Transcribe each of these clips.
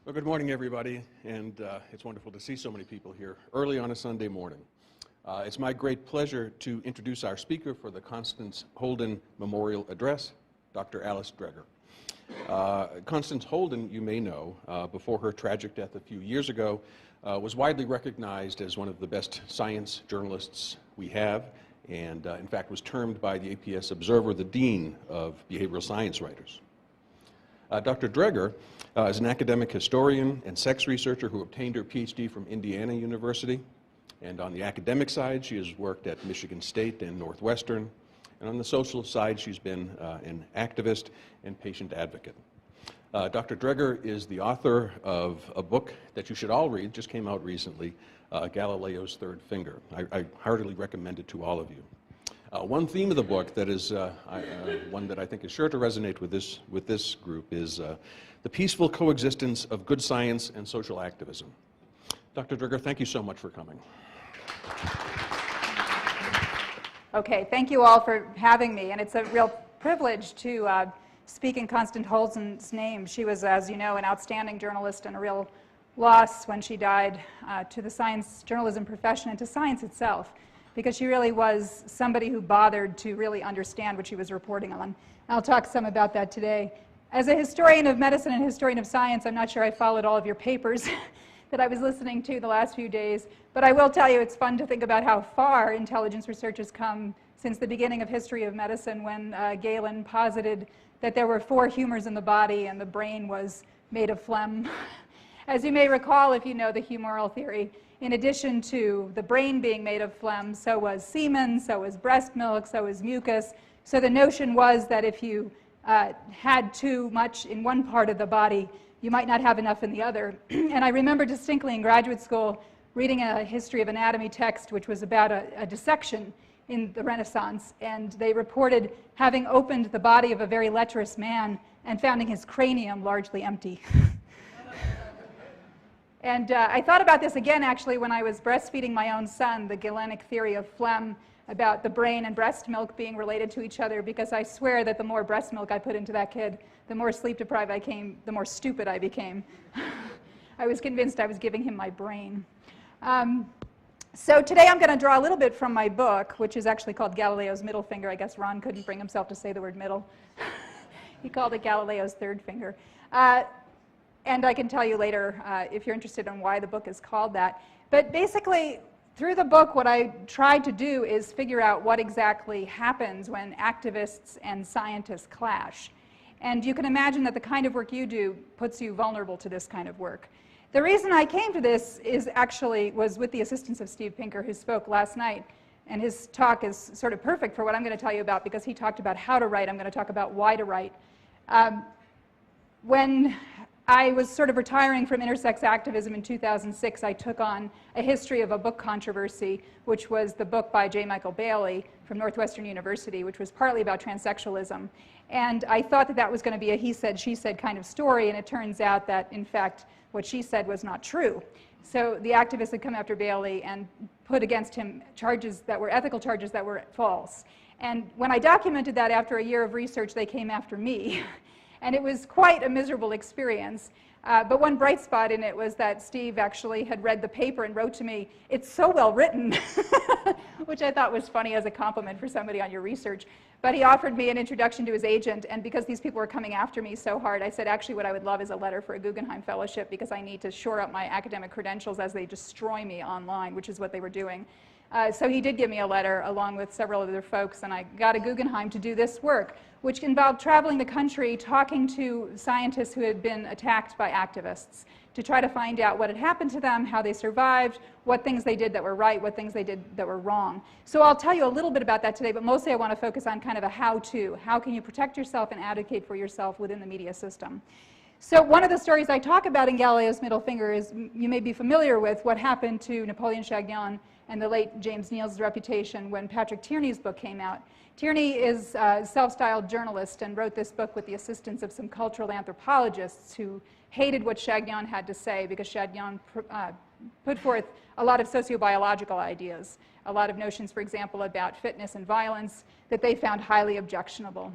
Well, good morning, everybody, and it's wonderful to see so many people here early on a Sunday morning. It's my great pleasure to introduce our speaker for the Constance Holden Memorial Address, Dr. Alice Dreger. Constance Holden, you may know, before her tragic death a few years ago, was widely recognized as one of the best science journalists we have, and in fact was termed by the APS Observer the Dean of Behavioral Science Writers. Dr. Dreger is an academic historian and sex researcher who obtained her PhD from Indiana University. And on the academic side, she has worked at Michigan State and Northwestern. And on the social side, she's been an activist and patient advocate. Dr. Dreger is the author of a book that you should all read, just came out recently, Galileo's Third Finger. I heartily recommend it to all of you. One theme of the book that is one that I think is sure to resonate with this group is the peaceful coexistence of good science and social activism. Dr. Dreger, thank you so much for coming. Okay, thank you all for having me, and it's a real privilege to speak in Constance Holden's name. She was, as you know, an outstanding journalist and a real loss when she died to the science journalism profession and to science itself, because she really was somebody who bothered to really understand what she was reporting on. I'll talk some about that today. As a historian of medicine and historian of science, I'm not sure I followed all of your papers that I was listening to the last few days, but I will tell you it's fun to think about how far intelligence research has come since the beginning of history of medicine, when Galen posited that there were 4 humors in the body and the brain was made of phlegm. As you may recall, if you know the humoral theory, in addition to the brain being made of phlegm, so was semen, so was breast milk, so was mucus. So the notion was that if you had too much in one part of the body, you might not have enough in the other. And I remember distinctly in graduate school reading a history of anatomy text which was about a dissection in the Renaissance, and they reported having opened the body of a very lecherous man and finding his cranium largely empty. And I thought about this again, actually, when I was breastfeeding my own son, the Galenic theory of phlegm about the brain and breast milk being related to each other, because I swear that the more breast milk I put into that kid, the more sleep deprived I became, the more stupid I became. I was convinced I was giving him my brain. So today I'm going to draw a little bit from my book, which is actually called Galileo's Middle Finger. I guess Ron couldn't bring himself to say the word middle. He called it Galileo's Third Finger. And I can tell you later if you're interested in why the book is called that. But basically, through the book, what I tried to do is figure out what exactly happens when activists and scientists clash. And you can imagine that the kind of work you do puts you vulnerable to this kind of work. The reason I came to this was with the assistance of Steve Pinker, who spoke last night. And his talk is sort of perfect for what I'm going to tell you about, because he talked about how to write. I'm going to talk about why to write. When I was sort of retiring from intersex activism in 2006, I took on a history of a book controversy, which was the book by J. Michael Bailey from Northwestern University, which was partly about transsexualism. And I thought that that was going to be a he said, she said kind of story, and it turns out that, in fact, what she said was not true. So the activists had come after Bailey and put against him charges that were ethical charges that were false. And when I documented that after a year of research, they came after me. And it was quite a miserable experience. But one bright spot in it was that Steve actually had read the paper and wrote to me, "It's so well written," which I thought was funny as a compliment for somebody on your research. But he offered me an introduction to his agent, and because these people were coming after me so hard, I said, actually, what I would love is a letter for a Guggenheim Fellowship, because I need to shore up my academic credentials as they destroy me online, which is what they were doing. So he did give me a letter along with several other folks, and I got a Guggenheim to do this work, which involved traveling the country, talking to scientists who had been attacked by activists to try to find out what had happened to them, how they survived, what things they did that were right, what things they did that were wrong. So I'll tell you a little bit about that today, but mostly I want to focus on kind of a how-to. How can you protect yourself and advocate for yourself within the media system? So one of the stories I talk about in Galileo's Middle Finger is, you may be familiar with what happened to Napoleon Chagnon and the late James Neal's reputation when Patrick Tierney's book came out. Tierney is a self-styled journalist and wrote this book with the assistance of some cultural anthropologists who hated what Chagnon had to say, because Chagnon put forth a lot of sociobiological ideas, a lot of notions, for example, about fitness and violence that they found highly objectionable.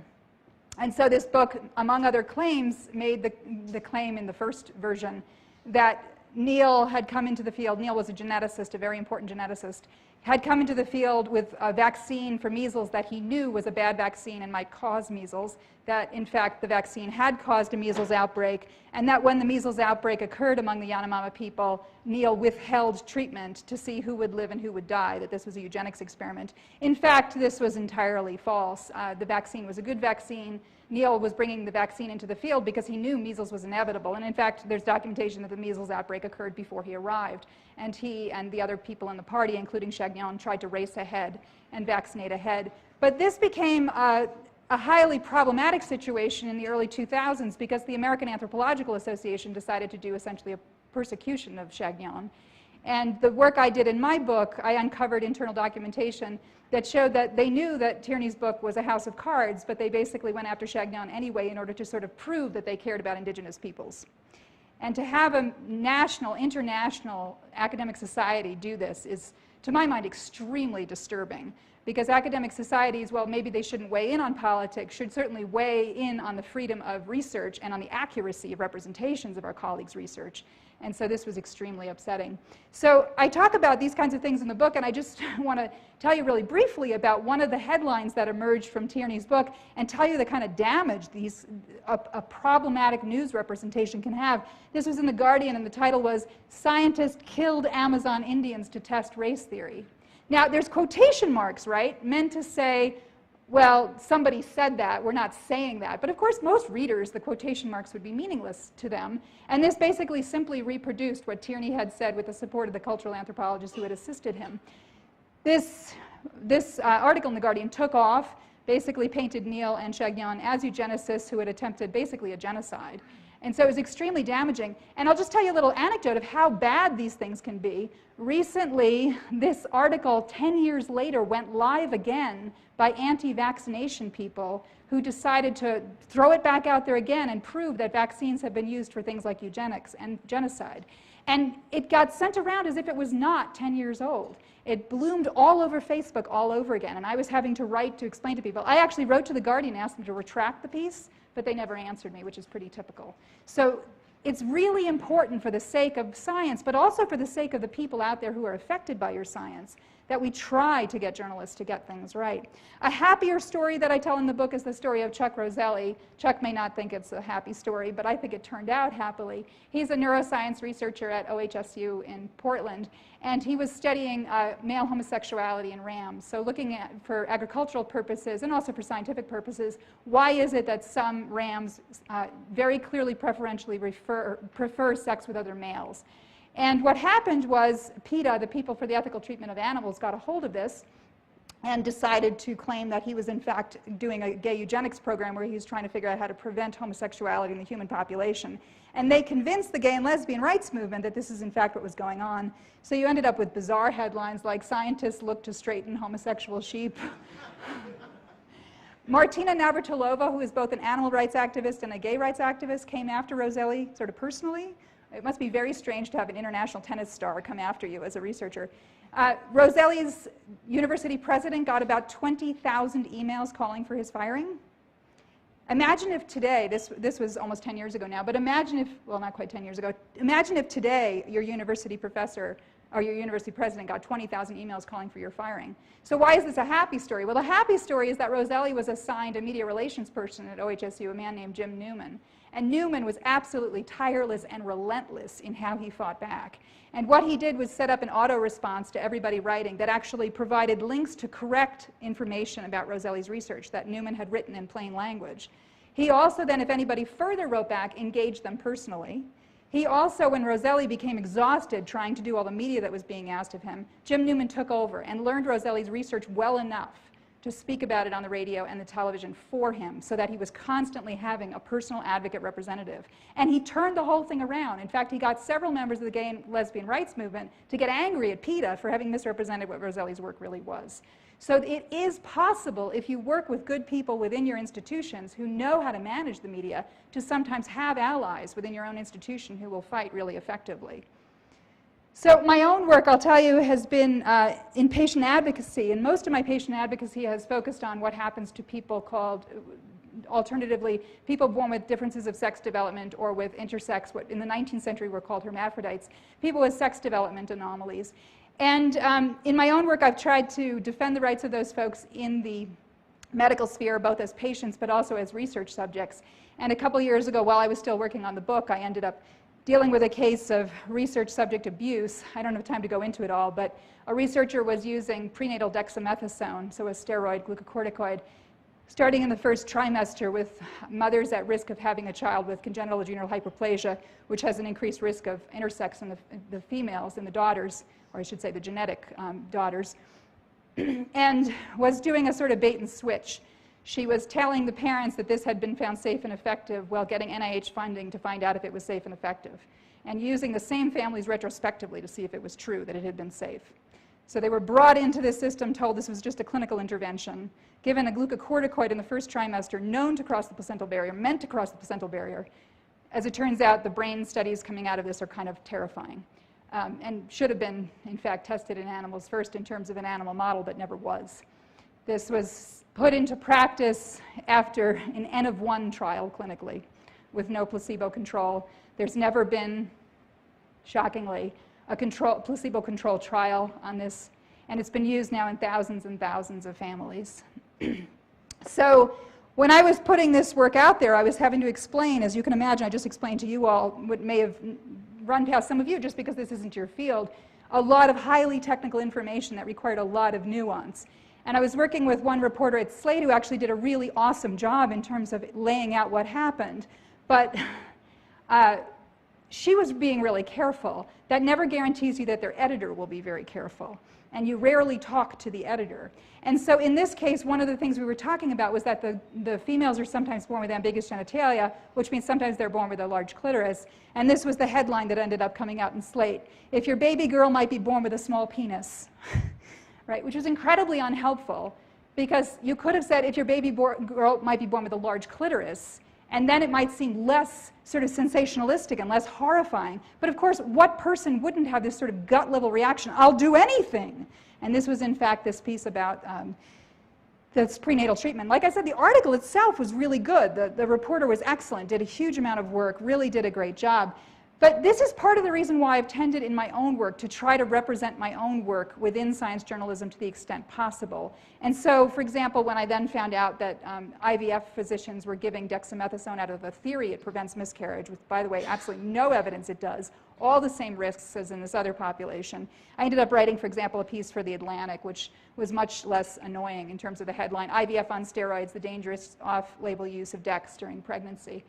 And so this book, among other claims, made the claim in the first version that Neil had come into the field. Neil was a geneticist, a very important geneticist, had come into the field with a vaccine for measles that he knew was a bad vaccine and might cause measles, that in fact the vaccine had caused a measles outbreak, and that when the measles outbreak occurred among the Yanomama people, Neil withheld treatment to see who would live and who would die, that this was a eugenics experiment. In fact, this was entirely false. The vaccine was a good vaccine. Neil was bringing the vaccine into the field because he knew measles was inevitable. And in fact, there's documentation that the measles outbreak occurred before he arrived. And he and the other people in the party, including Chagnon, tried to race ahead and vaccinate ahead. But this became a highly problematic situation in the early 2000s because the American Anthropological Association decided to do essentially a persecution of Chagnon. And the work I did in my book, I uncovered internal documentation that showed that they knew that Tierney's book was a house of cards, but they basically went after Chagnon anyway in order to sort of prove that they cared about indigenous peoples. And to have a national, international academic society do this is, to my mind, extremely disturbing. Because academic societies, well, maybe they shouldn't weigh in on politics, should certainly weigh in on the freedom of research and on the accuracy of representations of our colleagues' research. And so this was extremely upsetting. So I talk about these kinds of things in the book, and I just want to tell you really briefly about one of the headlines that emerged from Tierney's book and tell you the kind of damage a problematic news representation can have. This was in The Guardian, and the title was, "Scientist Killed Amazon Indians to Test Race Theory." Now, there's quotation marks, right, meant to say, well, somebody said that, we're not saying that. But of course, most readers, the quotation marks would be meaningless to them. And this basically simply reproduced what Tierney had said with the support of the cultural anthropologists who had assisted him. This article in The Guardian took off, basically painted Neil and Chagnon as eugenicists who had attempted basically a genocide. And so it was extremely damaging. And I'll just tell you a little anecdote of how bad these things can be. Recently, this article, 10 years later, went live again by anti-vaccination people who decided to throw it back out there again and prove that vaccines have been used for things like eugenics and genocide. And it got sent around as if it was not 10 years old. It bloomed all over Facebook all over again, and I was having to write to explain to people. I actually wrote to The Guardian and asked them to retract the piece, but they never answered me, which is pretty typical. So it's really important for the sake of science, but also for the sake of the people out there who are affected by your science, that we try to get journalists to get things right. A happier story that I tell in the book is the story of Chuck Roselli. Chuck may not think it's a happy story, but I think it turned out happily. He's a neuroscience researcher at OHSU in Portland, and he was studying male homosexuality in rams. So looking at, for agricultural purposes and also for scientific purposes, why is it that some rams very clearly preferentially prefer sex with other males? And what happened was PETA, the People for the Ethical Treatment of Animals, got a hold of this and decided to claim that he was in fact doing a gay eugenics program where he was trying to figure out how to prevent homosexuality in the human population. And they convinced the gay and lesbian rights movement that this is in fact what was going on. So you ended up with bizarre headlines like "Scientists Look to Straighten Homosexual Sheep." Martina Navratilova, who is both an animal rights activist and a gay rights activist, came after Roselli sort of personally. It must be very strange to have an international tennis star come after you as a researcher. Roselli's university president got about 20,000 emails calling for his firing. Imagine if today, this was almost 10 years ago now, but imagine if, well, not quite 10 years ago, imagine if today your university professor or your university president got 20,000 emails calling for your firing. So why is this a happy story? Well, the happy story is that Roselli was assigned a media relations person at OHSU, a man named Jim Newman. And Newman was absolutely tireless and relentless in how he fought back. And what he did was set up an auto response to everybody writing that actually provided links to correct information about Roselli's research that Newman had written in plain language. He also then, if anybody further wrote back, engaged them personally. He also, when Roselli became exhausted trying to do all the media that was being asked of him, Jim Newman took over and learned Roselli's research well enough to speak about it on the radio and the television for him so that he was constantly having a personal advocate representative. And he turned the whole thing around. In fact, he got several members of the gay and lesbian rights movement to get angry at PETA for having misrepresented what Roselli's work really was. So it is possible, if you work with good people within your institutions who know how to manage the media, to sometimes have allies within your own institution who will fight really effectively. So my own work, I'll tell you, has been in patient advocacy, and most of my patient advocacy has focused on what happens to people called alternatively, people born with differences of sex development or with intersex, what in the 19th century were called hermaphrodites, people with sex development anomalies. And in my own work, I've tried to defend the rights of those folks in the medical sphere, both as patients but also as research subjects. And a couple years ago, while I was still working on the book, I ended up dealing with a case of research subject abuse. I don't have time to go into it all, but a researcher was using prenatal dexamethasone, so a steroid glucocorticoid, starting in the first trimester with mothers at risk of having a child with congenital adrenal hyperplasia, which has an increased risk of intersex in the females, in the daughters, or I should say the genetic daughters, and was doing a sort of bait and switch. She was telling the parents that this had been found safe and effective while getting NIH funding to find out if it was safe and effective, and using the same families retrospectively to see if it was true that it had been safe. So they were brought into this system, told this was just a clinical intervention, given a glucocorticoid in the first trimester known to cross the placental barrier, meant to cross the placental barrier. As it turns out, the brain studies coming out of this are kind of terrifying, and should have been, in fact, tested in animals first in terms of an animal model, but never was. This was put into practice after an N of 1 trial clinically with no placebo control. There's never been, shockingly, a placebo-controlled trial on this, and it's been used now in thousands and thousands of families. So when I was putting this work out there, I was having to explain, as you can imagine, I just explained to you all what may have run past some of you just because this isn't your field, a lot of highly technical information that required a lot of nuance. And I was working with one reporter at Slate who actually did a really awesome job in terms of laying out what happened. But she was being really careful. That never guarantees you that their editor will be very careful. And you rarely talk to the editor. And so in this case, one of the things we were talking about was that the females are sometimes born with ambiguous genitalia, which means sometimes they're born with a large clitoris. And this was the headline that ended up coming out in Slate. If your baby girl might be born with a small penis. Right, which was incredibly unhelpful, because you could have said if your baby girl might be born with a large clitoris, and then it might seem less sort of sensationalistic and less horrifying. But of course, what person wouldn't have this sort of gut-level reaction, I'll do anything? And this was, in fact, this piece about this prenatal treatment. Like I said, the article itself was really good. The reporter was excellent, did a huge amount of work, really did a great job. But this is part of the reason why I've tended in my own work to try to represent my own work within science journalism to the extent possible. And so, for example, when I then found out that IVF physicians were giving dexamethasone out of the theory it prevents miscarriage, with, by the way, absolutely no evidence it does, all the same risks as in this other population, I ended up writing, for example, a piece for The Atlantic, which was much less annoying in terms of the headline, IVF on steroids, the dangerous off-label use of dex during pregnancy.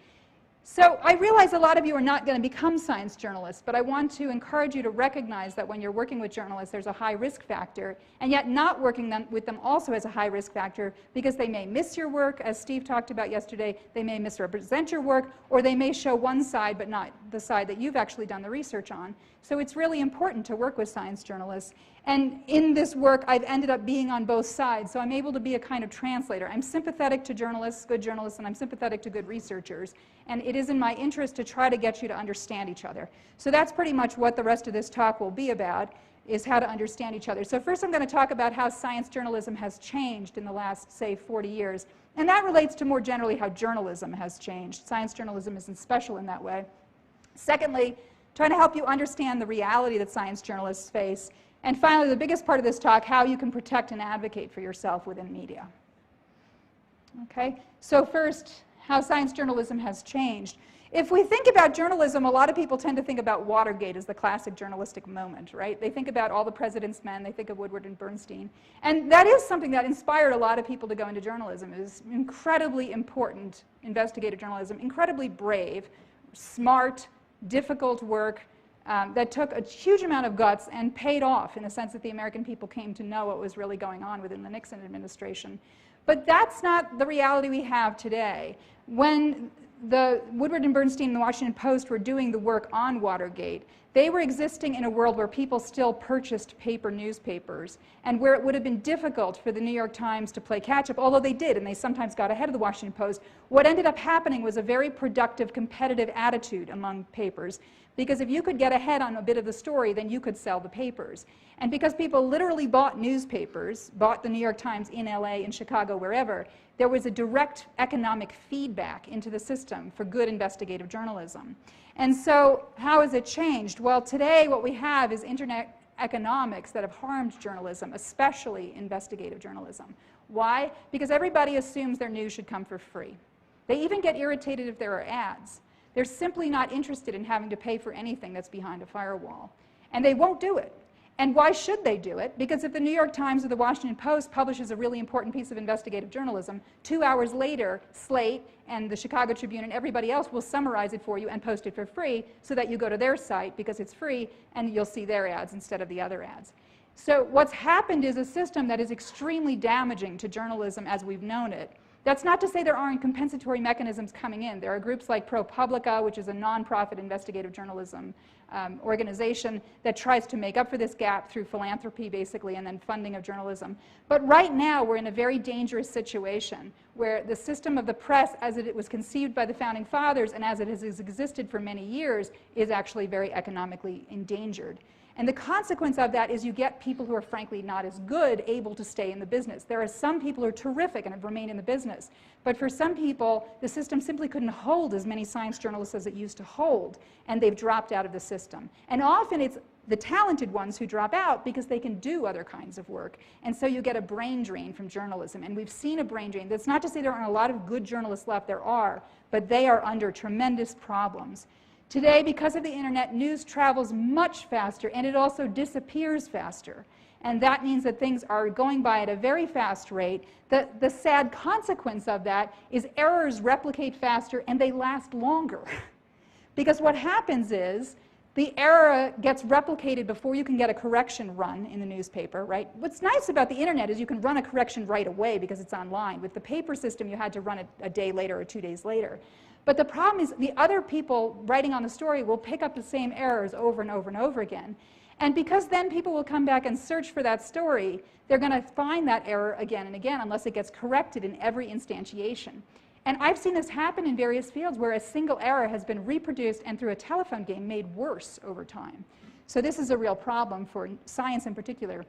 So I realize a lot of you are not going to become science journalists, but I want to encourage you to recognize that when you're working with journalists, there's a high risk factor, and yet not working with them also has a high risk factor, because they may miss your work, as Steve talked about yesterday, they may misrepresent your work, or they may show one side but not the side that you've actually done the research on. So it's really important to work with science journalists. And in this work, I've ended up being on both sides, so I'm able to be a kind of translator. I'm sympathetic to journalists, good journalists, and I'm sympathetic to good researchers. And it is in my interest to try to get you to understand each other. So that's pretty much what the rest of this talk will be about, is how to understand each other. So first I'm going to talk about how science journalism has changed in the last, say, 40 years. And that relates to more generally how journalism has changed. Science journalism isn't special in that way. Secondly, trying to help you understand the reality that science journalists face. And finally, the biggest part of this talk, how you can protect and advocate for yourself within media. Okay, so first, how science journalism has changed. If we think about journalism, a lot of people tend to think about Watergate as the classic journalistic moment, right? They think about all the president's men, they think of Woodward and Bernstein. And that is something that inspired a lot of people to go into journalism. It is incredibly important investigative journalism, incredibly brave, smart, difficult work, that took a huge amount of guts and paid off in the sense that the American people came to know what was really going on within the Nixon administration. But that's not the reality we have today. When the Woodward and Bernstein and the Washington Post were doing the work on Watergate, they were existing in a world where people still purchased paper newspapers and where it would have been difficult for the New York Times to play catch-up, although they did, and they sometimes got ahead of the Washington Post. What ended up happening was a very productive, competitive attitude among papers, because if you could get ahead on a bit of the story, then you could sell the papers. And because people literally bought newspapers, bought the New York Times in LA, in Chicago, wherever, there was a direct economic feedback into the system for good investigative journalism. And so how has it changed? Well, today what we have is internet economics that have harmed journalism, especially investigative journalism. Why? Because everybody assumes their news should come for free. They even get irritated if there are ads. They're simply not interested in having to pay for anything that's behind a firewall. And they won't do it. And why should they do it? Because if the New York Times or the Washington Post publishes a really important piece of investigative journalism, 2 hours later, Slate and the Chicago Tribune and everybody else will summarize it for you and post it for free so that you go to their site because it's free and you'll see their ads instead of the other ads. So what's happened is a system that is extremely damaging to journalism as we've known it. That's not to say there aren't compensatory mechanisms coming in. There are groups like ProPublica, which is a nonprofit investigative journalism organization that tries to make up for this gap through philanthropy, basically, and then funding of journalism. But right now, we're in a very dangerous situation where the system of the press, as it was conceived by the Founding Fathers and as it has existed for many years, is actually very economically endangered. And the consequence of that is you get people who are frankly not as good able to stay in the business. There are some people who are terrific and have remained in the business. But for some people, the system simply couldn't hold as many science journalists as it used to hold, and they've dropped out of the system. And often it's the talented ones who drop out because they can do other kinds of work. And so you get a brain drain from journalism. And we've seen a brain drain. That's not to say there aren't a lot of good journalists left. There are. But they are under tremendous problems. Today, because of the internet, news travels much faster, and it also disappears faster. And that means that things are going by at a very fast rate. The sad consequence of that is errors replicate faster, and they last longer. Because what happens is the error gets replicated before you can get a correction run in the newspaper, right? What's nice about the internet is you can run a correction right away because it's online. With the paper system, you had to run it a day later or 2 days later. But the problem is the other people writing on the story will pick up the same errors over and over and over again. And because then people will come back and search for that story, they're going to find that error again and again unless it gets corrected in every instantiation. And I've seen this happen in various fields where a single error has been reproduced and through a telephone game made worse over time. So this is a real problem for science in particular.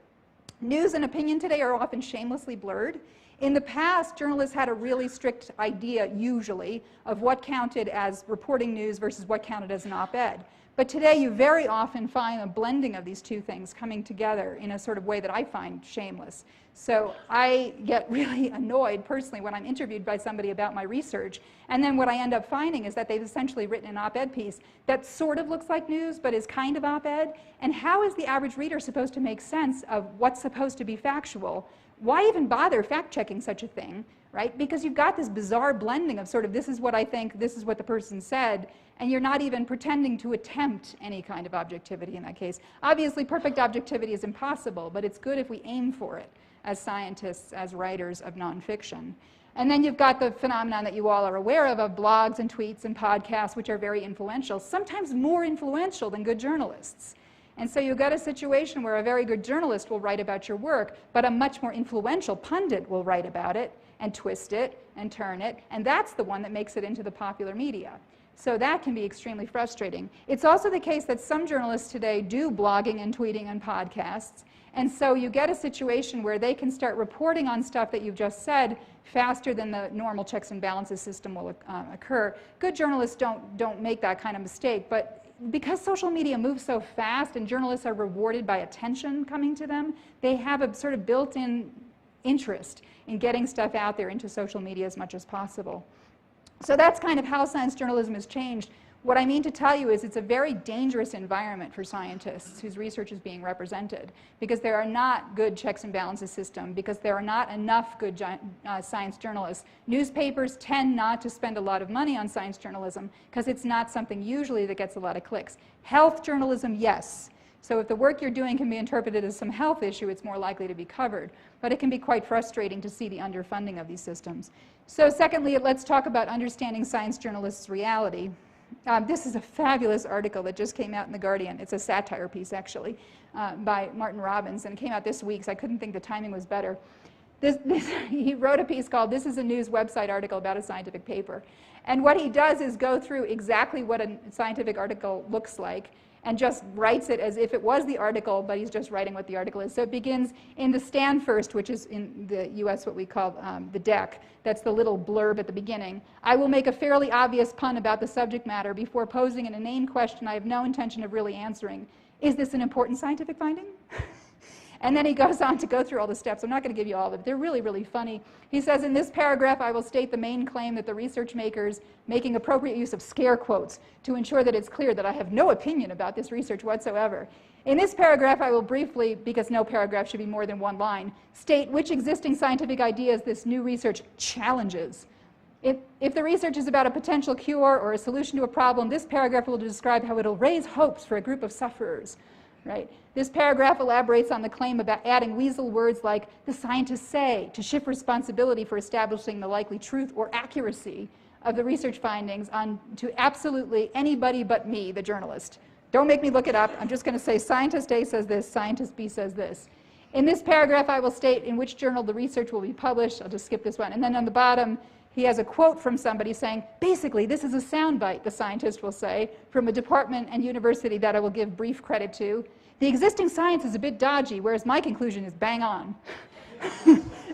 News and opinion today are often shamelessly blurred. In the past, journalists had a really strict idea, usually, of what counted as reporting news versus what counted as an op-ed. But today, you very often find a blending of these two things coming together in a sort of way that I find shameless. So I get really annoyed, personally, when I'm interviewed by somebody about my research, and then what I end up finding is that they've essentially written an op-ed piece that sort of looks like news, but is kind of op-ed. And how is the average reader supposed to make sense of what's supposed to be factual? Why even bother fact-checking such a thing, right? Because you've got this bizarre blending of sort of this is what I think, this is what the person said, and you're not even pretending to attempt any kind of objectivity in that case. Obviously, perfect objectivity is impossible, but it's good if we aim for it as scientists, as writers of nonfiction. And then you've got the phenomenon that you all are aware of blogs and tweets and podcasts, which are very influential, sometimes more influential than good journalists. And so you've got a situation where a very good journalist will write about your work, but a much more influential pundit will write about it and twist it and turn it, and that's the one that makes it into the popular media. So that can be extremely frustrating. It's also the case that some journalists today do blogging and tweeting and podcasts, and so you get a situation where they can start reporting on stuff that you've just said faster than the normal checks and balances system will occur. Good journalists don't make that kind of mistake, but because social media moves so fast and journalists are rewarded by attention coming to them, they have a sort of built-in interest in getting stuff out there into social media as much as possible. So that's kind of how science journalism has changed. What I mean to tell you is it's a very dangerous environment for scientists whose research is being represented because there are not good checks and balances system, because there are not enough good science journalists. Newspapers tend not to spend a lot of money on science journalism because it's not something usually that gets a lot of clicks. Health journalism, yes. So if the work you're doing can be interpreted as some health issue, it's more likely to be covered. But it can be quite frustrating to see the underfunding of these systems. So secondly, let's talk about understanding science journalists' reality. This is a fabulous article that just came out in The Guardian. It's a satire piece, actually, by Martin Robbins, and it came out this week, so I couldn't think the timing was better. He wrote a piece called "This is a News Website Article About a Scientific Paper." And what he does is go through exactly what a scientific article looks like and just writes it as if it was the article, but he's just writing what the article is. So it begins in the stand first, which is in the US what we call the deck. That's the little blurb at the beginning. "I will make a fairly obvious pun about the subject matter before posing an inane question I have no intention of really answering. Is this an important scientific finding?" And then he goes on to go through all the steps. I'm not going to give you all of them. They're really, really funny. He says, "In this paragraph, I will state the main claim that the research makers making appropriate use of scare quotes to ensure that it's clear that I have no opinion about this research whatsoever. In this paragraph, I will briefly, because no paragraph should be more than one line, state which existing scientific ideas this new research challenges. If the research is about a potential cure or a solution to a problem, this paragraph will describe how it'll raise hopes for a group of sufferers." Right? This paragraph elaborates on the claim about adding weasel words like "the scientists say" to shift responsibility for establishing the likely truth or accuracy of the research findings on to absolutely anybody but me, the journalist. Don't make me look it up. I'm just going to say scientist A says this, scientist B says this. In this paragraph, I will state in which journal the research will be published. I'll just skip this one. And then on the bottom, he has a quote from somebody saying, "Basically, this is a soundbite," the scientist will say, "from a department and university that I will give brief credit to. The existing science is a bit dodgy, whereas my conclusion is bang on."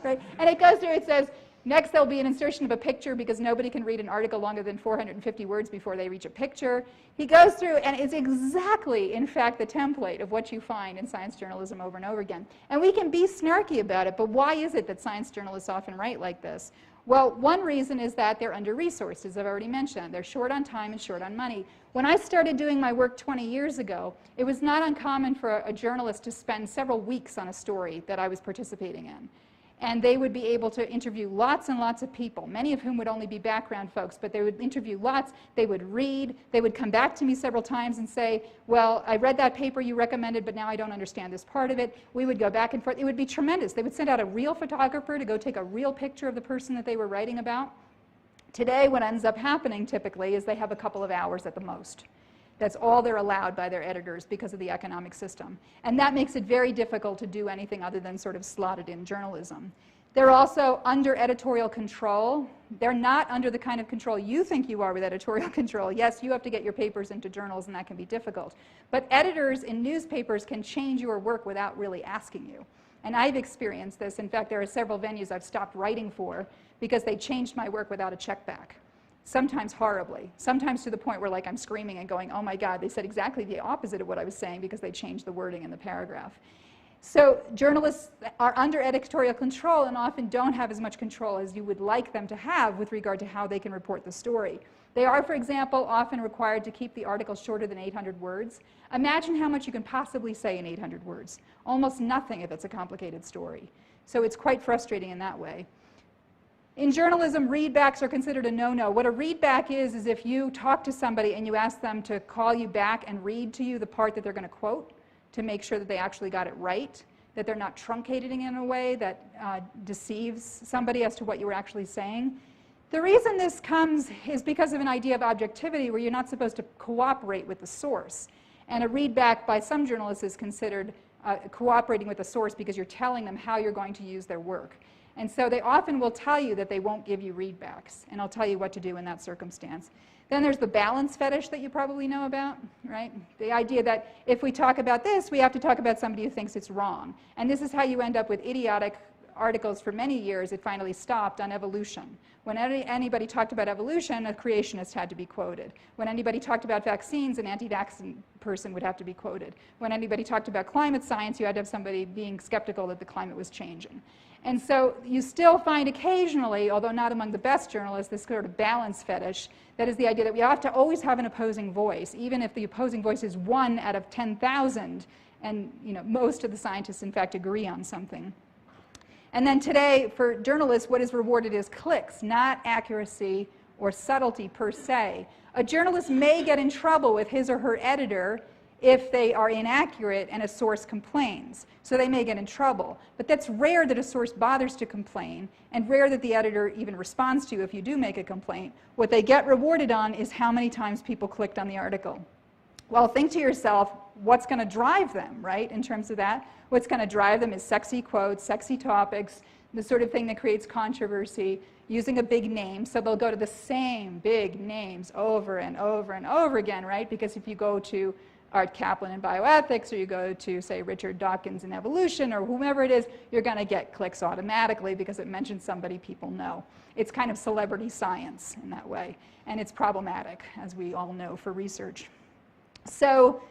Right? And it goes through, it says, next there'll be an insertion of a picture because nobody can read an article longer than 450 words before they reach a picture. He goes through, and it's exactly, in fact, the template of what you find in science journalism over and over again. And we can be snarky about it, but why is it that science journalists often write like this? Well, one reason is that they're under-resourced, as I've already mentioned. They're short on time and short on money. When I started doing my work 20 years ago, it was not uncommon for a journalist to spend several weeks on a story that I was participating in. And they would be able to interview lots and lots of people, many of whom would only be background folks, but they would interview lots, they would read, they would come back to me several times and say, "Well, I read that paper you recommended, but now I don't understand this part of it." We would go back and forth. It would be tremendous. They would send out a real photographer to go take a real picture of the person that they were writing about. Today, what ends up happening typically is they have a couple of hours at the most. That's all they're allowed by their editors because of the economic system. And that makes it very difficult to do anything other than sort of slotted in journalism. They're also under editorial control. They're not under the kind of control you think you are with editorial control. Yes, you have to get your papers into journals, and that can be difficult. But editors in newspapers can change your work without really asking you. And I've experienced this. In fact, there are several venues I've stopped writing for because they changed my work without a check back. Sometimes horribly, sometimes to the point where like I'm screaming and going, "Oh my God, they said exactly the opposite of what I was saying because they changed the wording in the paragraph." So journalists are under editorial control and often don't have as much control as you would like them to have with regard to how they can report the story. They are, for example, often required to keep the article shorter than 800 words. Imagine how much you can possibly say in 800 words. Almost nothing if it's a complicated story. So it's quite frustrating in that way. In journalism, readbacks are considered a no-no. What a readback is if you talk to somebody and you ask them to call you back and read to you the part that they're going to quote to make sure that they actually got it right, that they're not truncating it in a way that deceives somebody as to what you were actually saying. The reason this comes is because of an idea of objectivity where you're not supposed to cooperate with the source. And a readback by some journalists is considered cooperating with the source because you're telling them how you're going to use their work. And so they often will tell you that they won't give you readbacks, and I'll tell you what to do in that circumstance. Then there's the balance fetish that you probably know about, right? The idea that if we talk about this, we have to talk about somebody who thinks it's wrong. And this is how you end up with idiotic articles for many years. It finally stopped on evolution. When anybody talked about evolution, a creationist had to be quoted. When anybody talked about vaccines, an anti-vaccine person would have to be quoted. When anybody talked about climate science, you had to have somebody being skeptical that the climate was changing. And so you still find occasionally, although not among the best journalists, this sort of balance fetish. That is the idea that we have to always have an opposing voice, even if the opposing voice is 1 out of 10,000, and most of the scientists, in fact, agree on something. And then today, for journalists, what is rewarded is clicks, not accuracy or subtlety per se. A journalist may get in trouble with his or her editor if they are inaccurate and a source complains. So they may get in trouble. But that's rare that a source bothers to complain, and rare that the editor even responds to you if you do make a complaint. What they get rewarded on is how many times people clicked on the article. Well, think to yourself, what's going to drive them, right, in terms of that? What's going to drive them is sexy quotes, sexy topics, the sort of thing that creates controversy, using a big name. So they'll go to the same big names over and over and over again, right? Because if you go to Art Kaplan in bioethics, or you go to, say, Richard Dawkins in evolution, or whomever it is, you're going to get clicks automatically because it mentions somebody people know. It's kind of celebrity science in that way, and it's problematic, as we all know, for research. So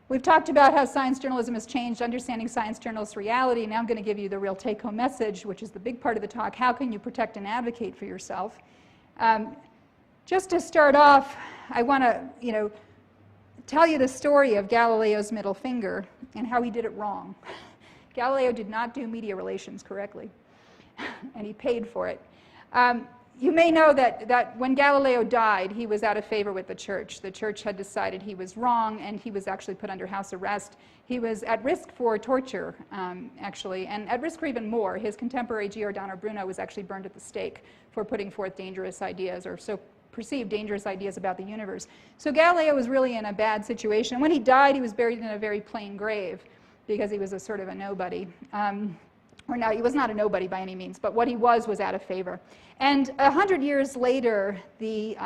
we've talked about how science journalism has changed, understanding science journalist reality. Now I'm going to give you the real take-home message, which is the big part of the talk. How can you protect and advocate for yourself? Just to start off, I want to, tell you the story of Galileo's middle finger and how he did it wrong. Galileo did not do media relations correctly, and he paid for it. You may know that when Galileo died, he was out of favor with the church. The church had decided he was wrong, and he was actually put under house arrest. He was at risk for torture, actually, and at risk for even more. His contemporary Giordano Bruno was actually burned at the stake for putting forth dangerous ideas, or so perceived dangerous ideas about the universe. So Galileo was really in a bad situation. When he died, he was buried in a very plain grave because he was a sort of a nobody. Or no, he was not a nobody by any means, but what he was out of favor. And 100 years later, the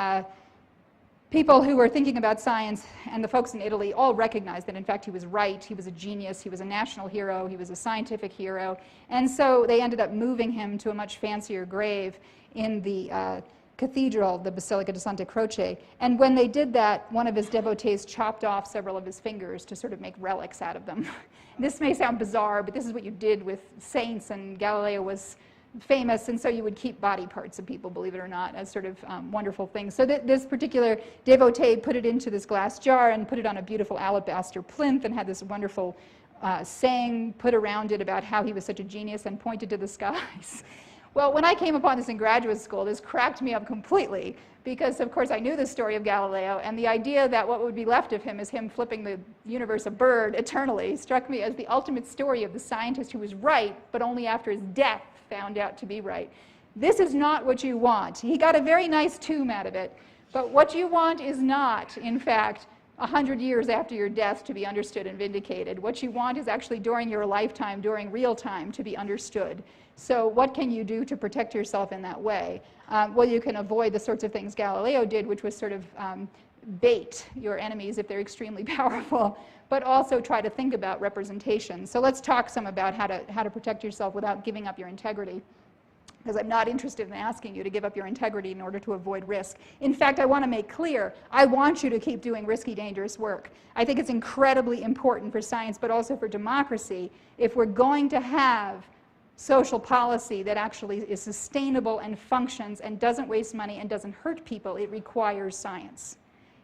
people who were thinking about science and the folks in Italy all recognized that, in fact, he was right. He was a genius. He was a national hero. He was a scientific hero. And so they ended up moving him to a much fancier grave in the cathedral, the Basilica di Santa Croce. And when they did that, one of his devotees chopped off several of his fingers to sort of make relics out of them. This may sound bizarre, but this is what you did with saints, and Galileo was famous, and so you would keep body parts of people, believe it or not, as sort of wonderful things. So this particular devotee put it into this glass jar and put it on a beautiful alabaster plinth and had this wonderful saying put around it about how he was such a genius and pointed to the skies. Well, when I came upon this in graduate school, this cracked me up completely because, of course, I knew the story of Galileo, and the idea that what would be left of him is him flipping the universe a bird eternally struck me as the ultimate story of the scientist who was right, but only after his death found out to be right. This is not what you want. He got a very nice tomb out of it, but what you want is not, in fact, 100 years after your death to be understood and vindicated. What you want is actually during your lifetime, during real time, to be understood. So what can you do to protect yourself in that way? Well, you can avoid the sorts of things Galileo did, which was sort of bait your enemies if they're extremely powerful, but also try to think about representation. So let's talk some about how to protect yourself without giving up your integrity, because I'm not interested in asking you to give up your integrity in order to avoid risk. In fact, I want to make clear, I want you to keep doing risky, dangerous work. I think it's incredibly important for science, but also for democracy, if we're going to have social policy that actually is sustainable and functions and doesn't waste money and doesn't hurt people, it requires science.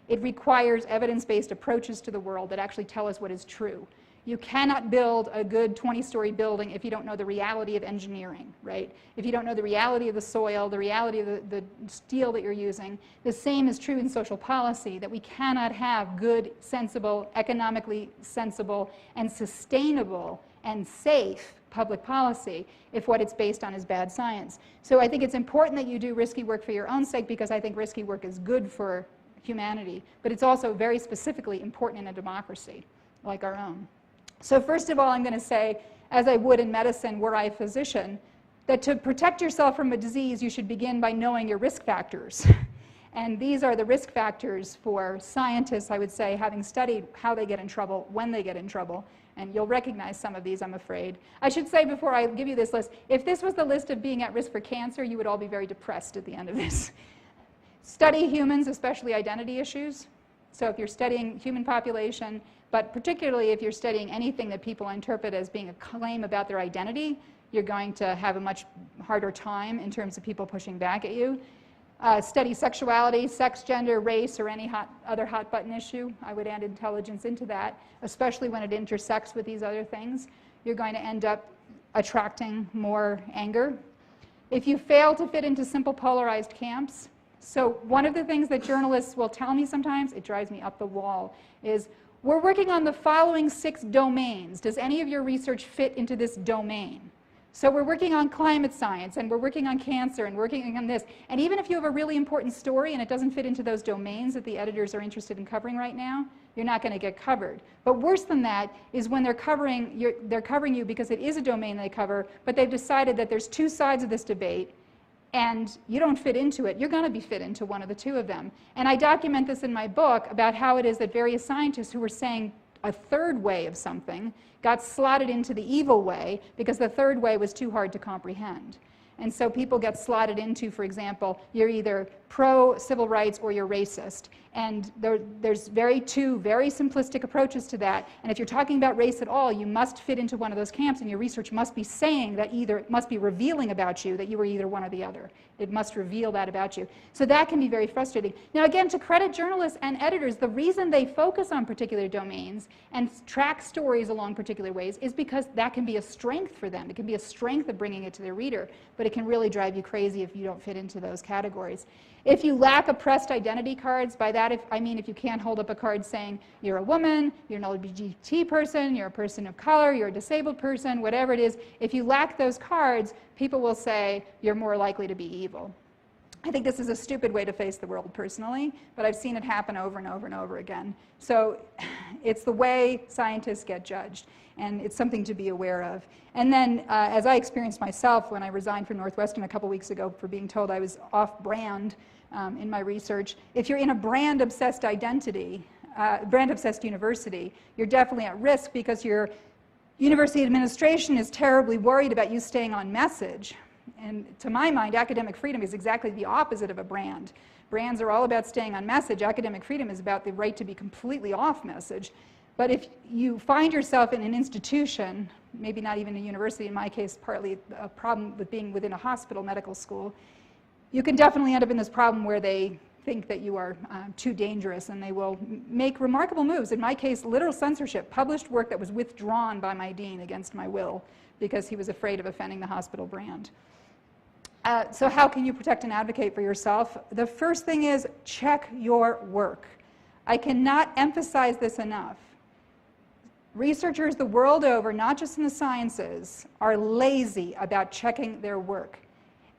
It requires evidence-based approaches to the world that actually tell us what is true. You cannot build a good 20-story building if you don't know the reality of engineering, right? If you don't know the reality of the soil, the reality of the steel that you're using. The same is true in social policy, that we cannot have good, sensible, economically sensible, and sustainable and safe public policy if what it's based on is bad science. So I think it's important that you do risky work for your own sake, because I think risky work is good for humanity, but it's also very specifically important in a democracy like our own. So first of all, I'm going to say, as I would in medicine were I a physician, that to protect yourself from a disease, you should begin by knowing your risk factors. And these are the risk factors for scientists, I would say, having studied how they get in trouble, when they get in trouble. And you'll recognize some of these, I'm afraid. I should say before I give you this list, if this was the list of being at risk for cancer, you would all be very depressed at the end of this. Study humans, especially identity issues. So if you're studying human population, but particularly if you're studying anything that people interpret as being a claim about their identity, you're going to have a much harder time in terms of people pushing back at you. Study sexuality, sex, gender, race, or any other hot button issue. I would add intelligence into that, especially when it intersects with these other things. You're going to end up attracting more anger. If you fail to fit into simple polarized camps, so one of the things that journalists will tell me sometimes, it drives me up the wall, is we're working on the following 6 domains. Does any of your research fit into this domain? So we're working on climate science, and we're working on cancer, and working on this. And even if you have a really important story and it doesn't fit into those domains that the editors are interested in covering right now, you're not going to get covered. But worse than that is when they're covering you because it is a domain they cover, but they've decided that there's two sides of this debate, and you don't fit into it. You're going to be fit into one of the two of them. And I document this in my book about how it is that various scientists who were saying a third way of something got slotted into the evil way because the third way was too hard to comprehend. And so people get slotted into, for example, you're either pro-civil rights or you're racist. And there's two very simplistic approaches to that. And if you're talking about race at all, you must fit into one of those camps, and your research must be saying that it must be revealing about you that you were either one or the other. It must reveal that about you. So that can be very frustrating. Now again, to credit journalists and editors, the reason they focus on particular domains and track stories along particular ways is because that can be a strength for them. It can be a strength of bringing it to their reader, but it can really drive you crazy if you don't fit into those categories. If you lack oppressed identity cards, by that I mean if you can't hold up a card saying you're a woman, you're an LGBT person, you're a person of color, you're a disabled person, whatever it is, if you lack those cards, people will say you're more likely to be evil. I think this is a stupid way to face the world personally, but I've seen it happen over and over and over again. So it's the way scientists get judged, and it's something to be aware of. And then, as I experienced myself when I resigned from Northwestern a couple weeks ago for being told I was off-brand in my research, if you're in a brand-obsessed identity, brand-obsessed university, you're definitely at risk because your university administration is terribly worried about you staying on message. And to my mind, academic freedom is exactly the opposite of a brand. Brands are all about staying on message. Academic freedom is about the right to be completely off message. But if you find yourself in an institution, maybe not even a university, in my case, partly a problem with being within a hospital medical school, you can definitely end up in this problem where they think that you are too dangerous, and they will make remarkable moves. In my case, literal censorship, published work that was withdrawn by my dean against my will because he was afraid of offending the hospital brand. So how can you protect and advocate for yourself? The first thing is check your work. I cannot emphasize this enough. Researchers the world over, not just in the sciences, are lazy about checking their work.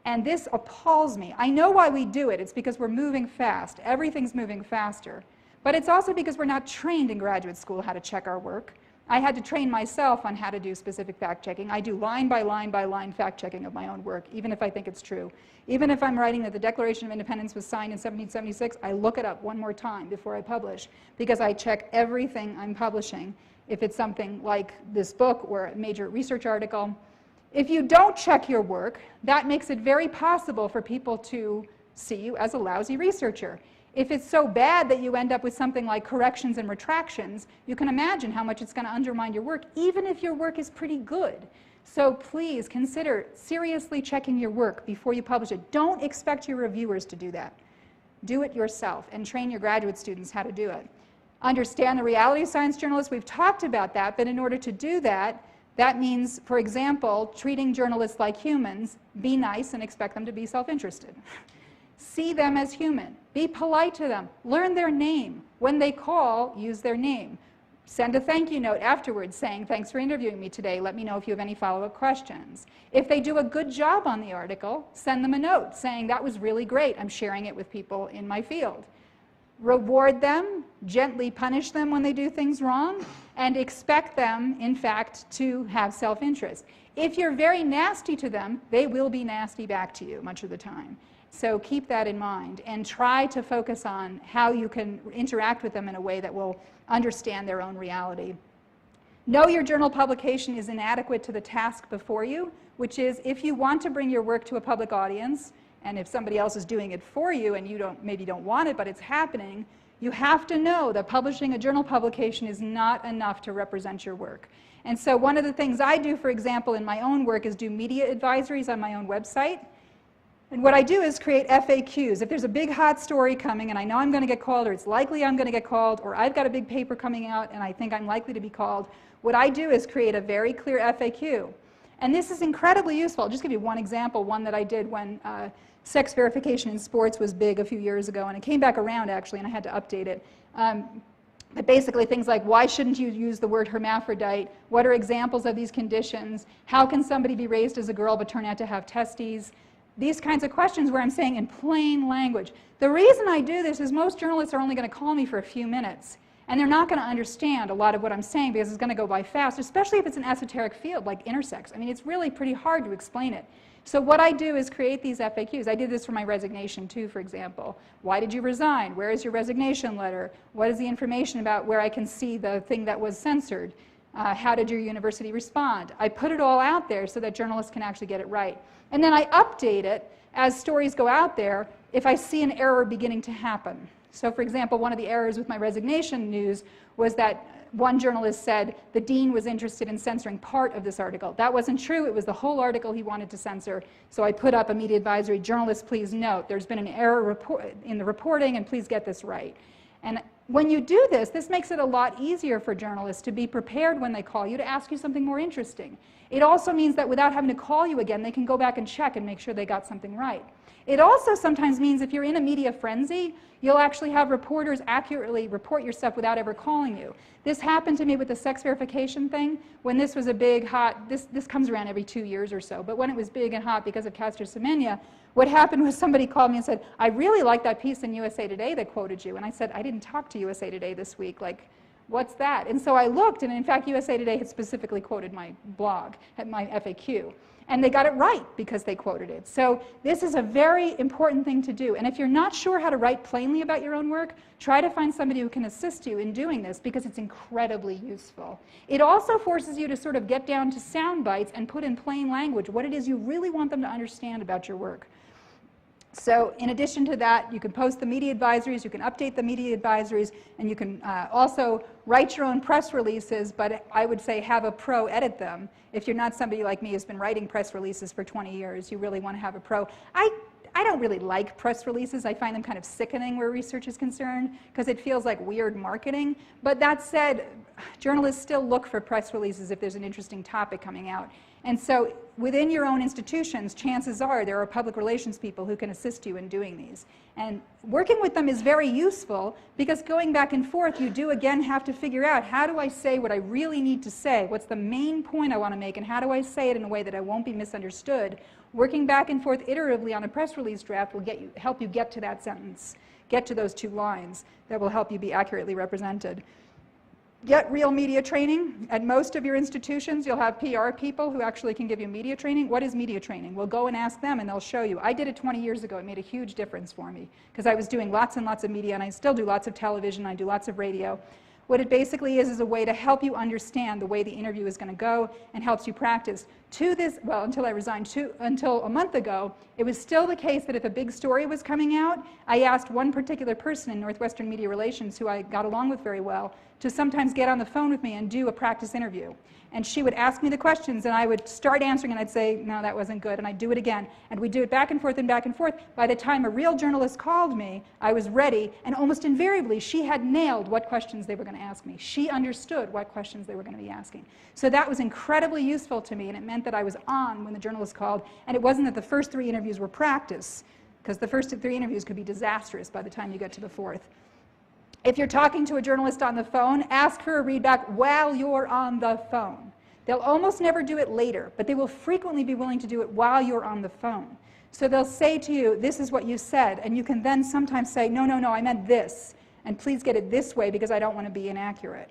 And this appalls me. I know why we do it. It's because we're moving fast. Everything's moving faster. But it's also because we're not trained in graduate school how to check our work. I had to train myself on how to do specific fact-checking. I do line by line by line fact-checking of my own work, even if I think it's true. Even if I'm writing that the Declaration of Independence was signed in 1776, I look it up one more time before I publish, because I check everything I'm publishing. If it's something like this book or a major research article, if you don't check your work, that makes it very possible for people to see you as a lousy researcher. If it's so bad that you end up with something like corrections and retractions, you can imagine how much it's going to undermine your work, even if your work is pretty good. So please consider seriously checking your work before you publish it. Don't expect your reviewers to do that. Do it yourself and train your graduate students how to do it. Understand the reality of science journalists. We've talked about that, but in order to do that, that means, for example, treating journalists like humans. Be nice and expect them to be self-interested. See them as human. Be polite to them. Learn their name. When they call, use their name. Send a thank you note afterwards saying, thanks for interviewing me today. Let me know if you have any follow-up questions. If they do a good job on the article, send them a note saying, that was really great. I'm sharing it with people in my field. Reward them, gently punish them when they do things wrong, and expect them, in fact, to have self-interest. If you're very nasty to them, they will be nasty back to you much of the time. So keep that in mind and try to focus on how you can interact with them in a way that will understand their own reality. Know your journal publication is inadequate to the task before you, which is if you want to bring your work to a public audience, and if somebody else is doing it for you and you maybe don't want it, but it's happening, you have to know that publishing a journal publication is not enough to represent your work. And so one of the things I do, for example, in my own work is do media advisories on my own website. And what I do is create FAQs. If there's a big hot story coming and I know I'm going to get called, or it's likely I'm going to get called, or I've got a big paper coming out and I think I'm likely to be called, what I do is create a very clear FAQ. And this is incredibly useful. I'll just give you one example, one that I did when sex verification in sports was big a few years ago, and it came back around actually, and I had to update it. But basically things like, why shouldn't you use the word hermaphrodite? What are examples of these conditions? How can somebody be raised as a girl but turn out to have testes? These kinds of questions where I'm saying in plain language. The reason I do this is most journalists are only going to call me for a few minutes. And they're not going to understand a lot of what I'm saying because it's going to go by fast, especially if it's an esoteric field like intersex. I mean, it's really pretty hard to explain it. So what I do is create these FAQs. I did this for my resignation too, for example. Why did you resign? Where is your resignation letter? What is the information about where I can see the thing that was censored? How did your university respond? I put it all out there so that journalists can actually get it right. And then I update it as stories go out there if I see an error beginning to happen. So for example, one of the errors with my resignation news was that one journalist said the dean was interested in censoring part of this article. That wasn't true. It was the whole article he wanted to censor. So I put up a media advisory, journalists please note, there's been an error in the reporting and please get this right. And when you do this, this makes it a lot easier for journalists to be prepared when they call you to ask you something more interesting. It also means that without having to call you again, they can go back and check and make sure they got something right. It also sometimes means if you're in a media frenzy, you'll actually have reporters accurately report your stuff without ever calling you. This happened to me with the sex verification thing. When this was a big, hot, this comes around every 2 years or so, but when it was big and hot because of Castor Semenya, what happened was somebody called me and said, I really like that piece in USA Today that quoted you. And I said, I didn't talk to USA Today this week. Like, what's that? And so I looked, and in fact, USA Today had specifically quoted my blog, my FAQ. And they got it right because they quoted it. So this is a very important thing to do. And if you're not sure how to write plainly about your own work, try to find somebody who can assist you in doing this because it's incredibly useful. It also forces you to sort of get down to sound bites and put in plain language what it is you really want them to understand about your work. So in addition to that, you can post the media advisories, you can update the media advisories, and you can also write your own press releases, but I would say have a pro edit them. If you're not somebody like me who's been writing press releases for 20 years, you really want to have a pro. I don't really like press releases. I find them kind of sickening where research is concerned because it feels like weird marketing. But that said, journalists still look for press releases if there's an interesting topic coming out. And so within your own institutions, chances are there are public relations people who can assist you in doing these. And working with them is very useful because going back and forth, you do again have to figure out how do I say what I really need to say? What's the main point I want to make? And how do I say it in a way that I won't be misunderstood? Working back and forth iteratively on a press release draft will help you get to that sentence, get to those 2 lines that will help you be accurately represented. Get real media training. At most of your institutions, you'll have PR people who actually can give you media training. What is media training? Well, go and ask them and they'll show you. I did it 20 years ago. It made a huge difference for me because I was doing lots and lots of media and I still do lots of television. I do lots of radio. What it basically is a way to help you understand the way the interview is going to go and helps you practice. To this, well, until I resigned, until a month ago, it was still the case that if a big story was coming out, I asked one particular person in Northwestern Media Relations who I got along with very well to sometimes get on the phone with me and do a practice interview. And she would ask me the questions and I would start answering and I'd say, no, that wasn't good, and I'd do it again. And we'd do it back and forth and back and forth. By the time a real journalist called me, I was ready, and almost invariably she had nailed what questions they were going to ask me. She understood what questions they were going to be asking. So that was incredibly useful to me, and it meant that I was on when the journalist called, and it wasn't that the first 3 interviews were practice, because the first 3 interviews could be disastrous by the time you get to the 4th. If you're talking to a journalist on the phone, ask for a readback while you're on the phone. They'll almost never do it later, but they will frequently be willing to do it while you're on the phone. So they'll say to you, this is what you said, and you can then sometimes say, no, no, no, I meant this, and please get it this way because I don't want to be inaccurate.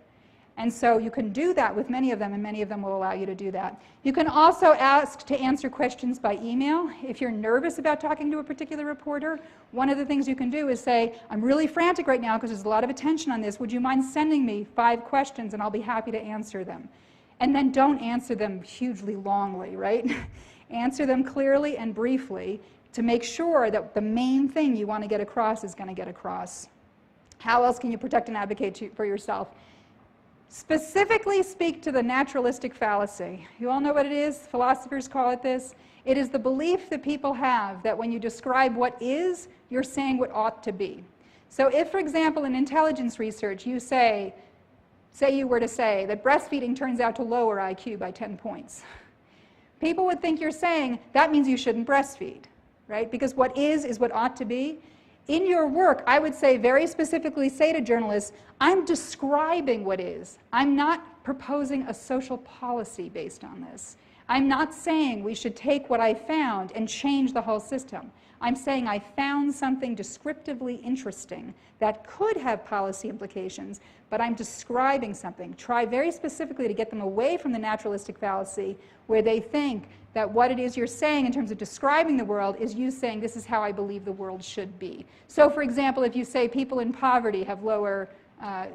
And so you can do that with many of them, and many of them will allow you to do that. You can also ask to answer questions by email. If you're nervous about talking to a particular reporter, one of the things you can do is say, I'm really frantic right now because there's a lot of attention on this. Would you mind sending me 5 questions and I'll be happy to answer them? And then don't answer them hugely longly, right? Answer them clearly and briefly to make sure that the main thing you want to get across is going to get across. How else can you protect and advocate for yourself? Specifically speak to the naturalistic fallacy. You all know what it is? Philosophers call it this. It is the belief that people have that when you describe what is, you're saying what ought to be. So if, for example, in intelligence research, you say you were to say that breastfeeding turns out to lower IQ by 10 points. People would think you're saying that means you shouldn't breastfeed, right? Because what is what ought to be. In your work, I would say very specifically say to journalists, I'm describing what is. I'm not proposing a social policy based on this. I'm not saying we should take what I found and change the whole system. I'm saying I found something descriptively interesting that could have policy implications, but I'm describing something. Try very specifically to get them away from the naturalistic fallacy where they think that what it is you're saying in terms of describing the world is you saying this is how I believe the world should be. So for example, if you say people in poverty have lower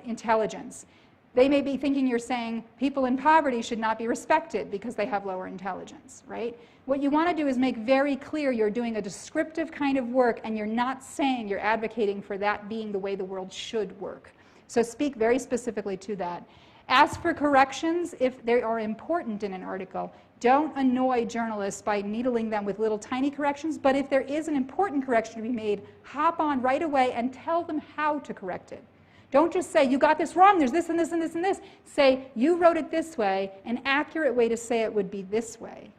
intelligence, they may be thinking you're saying people in poverty should not be respected because they have lower intelligence, right? What you want to do is make very clear you're doing a descriptive kind of work and you're not saying you're advocating for that being the way the world should work. So speak very specifically to that. Ask for corrections if they are important in an article. Don't annoy journalists by needling them with little tiny corrections, but if there is an important correction to be made, hop on right away and tell them how to correct it. Don't just say, you got this wrong, there's this and this and this and this. Say, you wrote it this way, an accurate way to say it would be this way.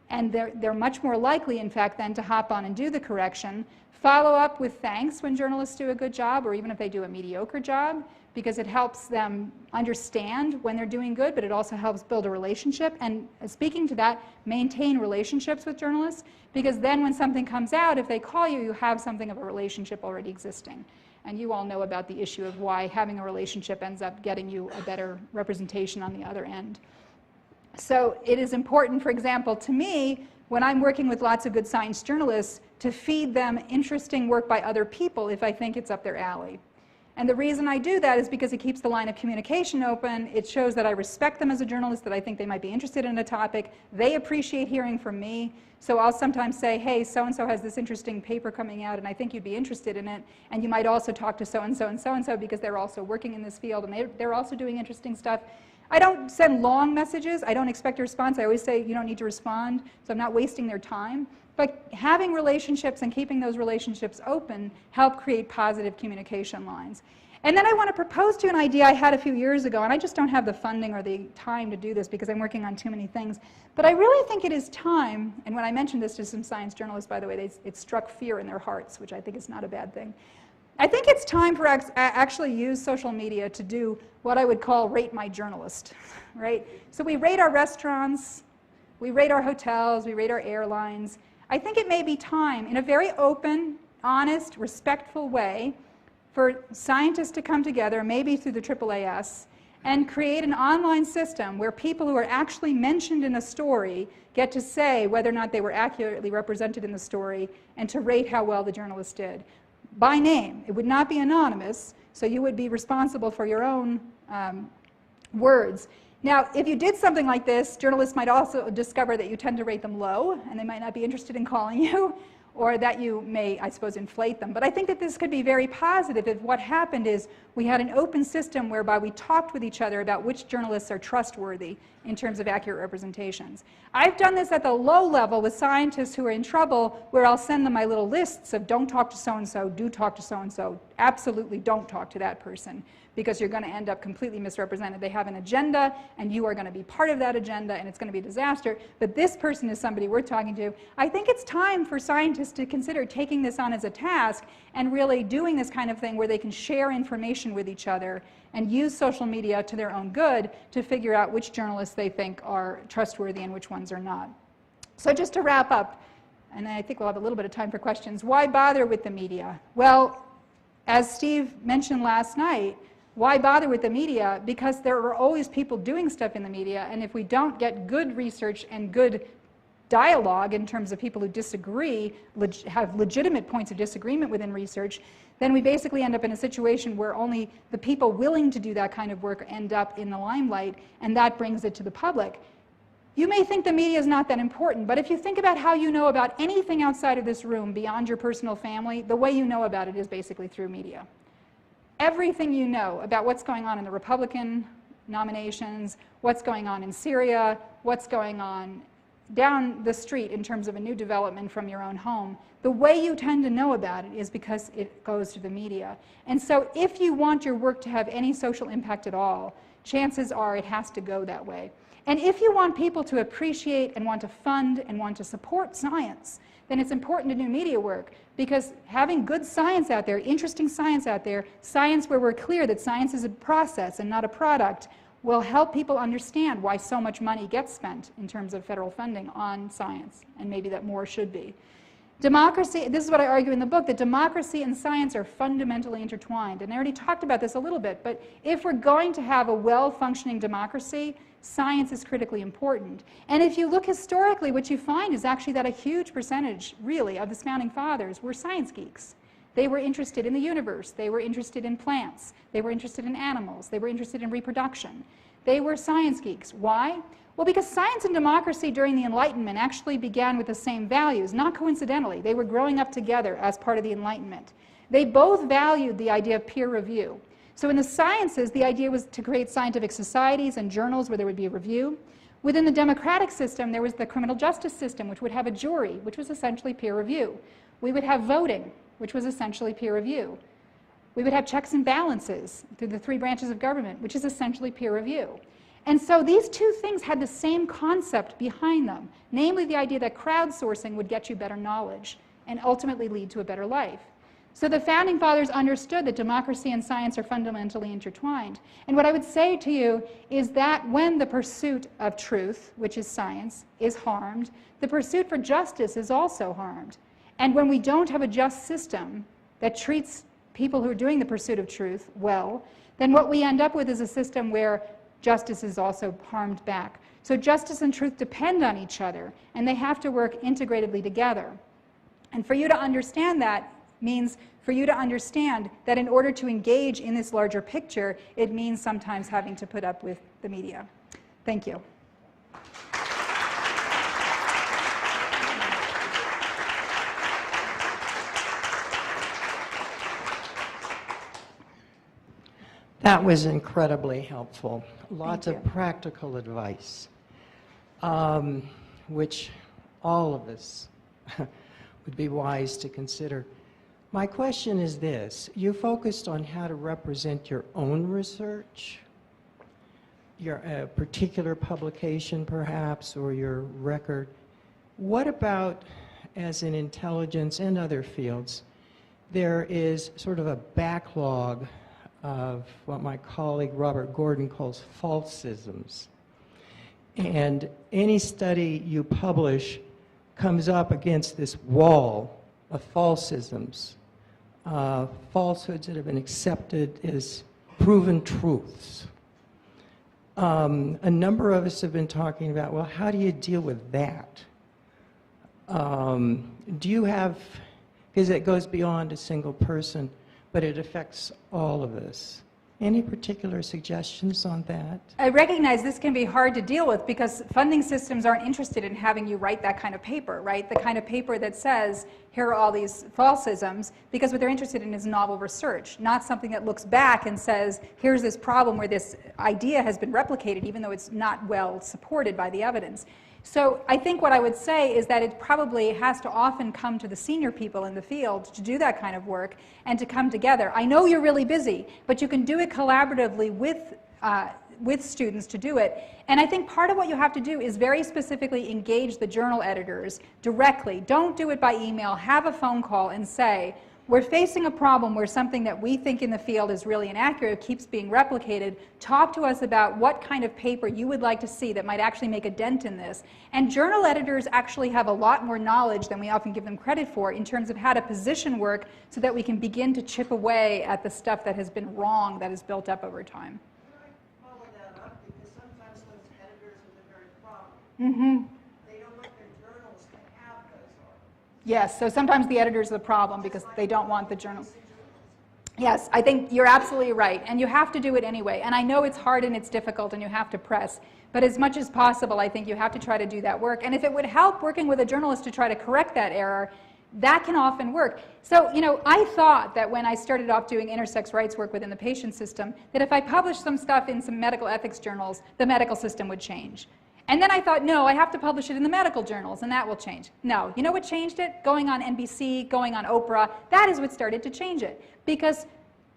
And they're much more likely, in fact, then to hop on and do the correction. Follow up with thanks when journalists do a good job, or even if they do a mediocre job, because it helps them understand when they're doing good, but it also helps build a relationship. And speaking to that, maintain relationships with journalists, because then when something comes out, if they call you, you have something of a relationship already existing. And you all know about the issue of why having a relationship ends up getting you a better representation on the other end. So it is important, for example, to me, when I'm working with lots of good science journalists, to feed them interesting work by other people if I think it's up their alley. And the reason I do that is because it keeps the line of communication open. It shows that I respect them as a journalist, that I think they might be interested in a topic. They appreciate hearing from me. So I'll sometimes say, hey, so-and-so has this interesting paper coming out, and I think you'd be interested in it. And you might also talk to so-and-so and so-and-so because they're also working in this field, and they're also doing interesting stuff. I don't send long messages. I don't expect a response. I always say, you don't need to respond, so I'm not wasting their time. But having relationships and keeping those relationships open help create positive communication lines. And then I want to propose to you an idea I had a few years ago, and I just don't have the funding or the time to do this because I'm working on too many things. But I really think it is time, and when I mentioned this to some science journalists, by the way, it struck fear in their hearts, which I think is not a bad thing. I think it's time for actually use social media to do what I would call rate my journalist, right? So we rate our restaurants, we rate our hotels, we rate our airlines. I think it may be time, in a very open, honest, respectful way, for scientists to come together, maybe through the AAAS, and create an online system where people who are actually mentioned in a story get to say whether or not they were accurately represented in the story and to rate how well the journalist did. By name. It would not be anonymous, so you would be responsible for your own words. Now, if you did something like this, journalists might also discover that you tend to rate them low, and they might not be interested in calling you, or that you may, I suppose, inflate them. But I think that this could be very positive if what happened is we had an open system whereby we talked with each other about which journalists are trustworthy in terms of accurate representations. I've done this at the low level with scientists who are in trouble, where I'll send them my little lists of don't talk to so-and-so, do talk to so-and-so, absolutely don't talk to that person, because you're going to end up completely misrepresented. They have an agenda, and you are going to be part of that agenda, and it's going to be a disaster. But this person is somebody we're talking to. I think it's time for scientists to consider taking this on as a task and really doing this kind of thing where they can share information with each other and use social media to their own good to figure out which journalists they think are trustworthy and which ones are not. So just to wrap up, and I think we'll have a little bit of time for questions, why bother with the media? Well, as Steve mentioned last night, why bother with the media? Because there are always people doing stuff in the media, and if we don't get good research and good dialogue in terms of people who disagree, have legitimate points of disagreement within research, then we basically end up in a situation where only the people willing to do that kind of work end up in the limelight, and that brings it to the public. You may think the media is not that important, but if you think about how you know about anything outside of this room beyond your personal family, the way you know about it is basically through media. Everything you know about what's going on in the Republican nominations, what's going on in Syria, what's going on down the street in terms of a new development from your own home, the way you tend to know about it is because it goes to the media. And so if you want your work to have any social impact at all, chances are it has to go that way. And if you want people to appreciate and want to fund and want to support science, then it's important to do media work, because having good science out there, interesting science out there, science where we're clear that science is a process and not a product, will help people understand why so much money gets spent in terms of federal funding on science, and maybe that more should be. Democracy, this is what I argue in the book, that democracy and science are fundamentally intertwined. And I already talked about this a little bit, but if we're going to have a well-functioning democracy, science is critically important. And if you look historically, what you find is actually that a huge percentage, really, of the founding fathers were science geeks. They were interested in the universe. They were interested in plants. They were interested in animals. They were interested in reproduction. They were science geeks. Why? Well, because science and democracy during the Enlightenment actually began with the same values, not coincidentally. They were growing up together as part of the Enlightenment. They both valued the idea of peer review. So in the sciences, the idea was to create scientific societies and journals where there would be a review. Within the democratic system, there was the criminal justice system, which would have a jury, which was essentially peer review. We would have voting, which was essentially peer review. We would have checks and balances through the three branches of government, which is essentially peer review. And so these two things had the same concept behind them, namely the idea that crowdsourcing would get you better knowledge and ultimately lead to a better life. So the founding fathers understood that democracy and science are fundamentally intertwined. And what I would say to you is that when the pursuit of truth, which is science, is harmed, the pursuit for justice is also harmed. And when we don't have a just system that treats people who are doing the pursuit of truth well, then what we end up with is a system where justice is also harmed back. So justice and truth depend on each other, and they have to work integratedly together. And for you to understand that means for you to understand that in order to engage in this larger picture, it means sometimes having to put up with the media. Thank you. That was incredibly helpful. Lots Thank of you. practical advice, which all of us would be wise to consider. My question is this. You focused on how to represent your own research, your particular publication perhaps, or your record. What about, as in intelligence and other fields, there is sort of a backlog of what my colleague Robert Gordon calls falsisms. And any study you publish comes up against this wall of falsisms, falsehoods that have been accepted as proven truths. A number of us have been talking about, well, how do you deal with that? Do you have, because it goes beyond a single person, but it affects all of us. Any particular suggestions on that? I recognize this can be hard to deal with because funding systems aren't interested in having you write that kind of paper, right? The kind of paper that says, here are all these falsisms, because what they're interested in is novel research, not something that looks back and says, here's this problem where this idea has been replicated, even though it's not well supported by the evidence. So I think what I would say is that it probably has to often come to the senior people in the field to do that kind of work and to come together. I know you're really busy, but you can do it collaboratively with students to do it. And I think part of what you have to do is very specifically engage the journal editors directly. Don't do it by email. Have a phone call and say, we're facing a problem where something that we think in the field is really inaccurate keeps being replicated. Talk to us about what kind of paper you would like to see that might actually make a dent in this. And journal editors actually have a lot more knowledge than we often give them credit for in terms of how to position work so that we can begin to chip away at the stuff that has been wrong that has built up over time. I follow that up because sometimes those editors are the very problem. Mm-hmm. They don't want their journals to have those articles. Yes, so sometimes the editors are the problem because they don't want the journal. Yes, I think you're absolutely right, and you have to do it anyway. And I know it's hard and it's difficult and you have to press, but as much as possible, I think you have to try to do that work. And if it would help working with a journalist to try to correct that error, that can often work. So, you know, I thought that when I started off doing intersex rights work within the patient system, that if I published some stuff in some medical ethics journals, the medical system would change. And then I thought, no, I have to publish it in the medical journals, and that will change. No, you know what changed it? Going on NBC, going on Oprah, that is what started to change it. Because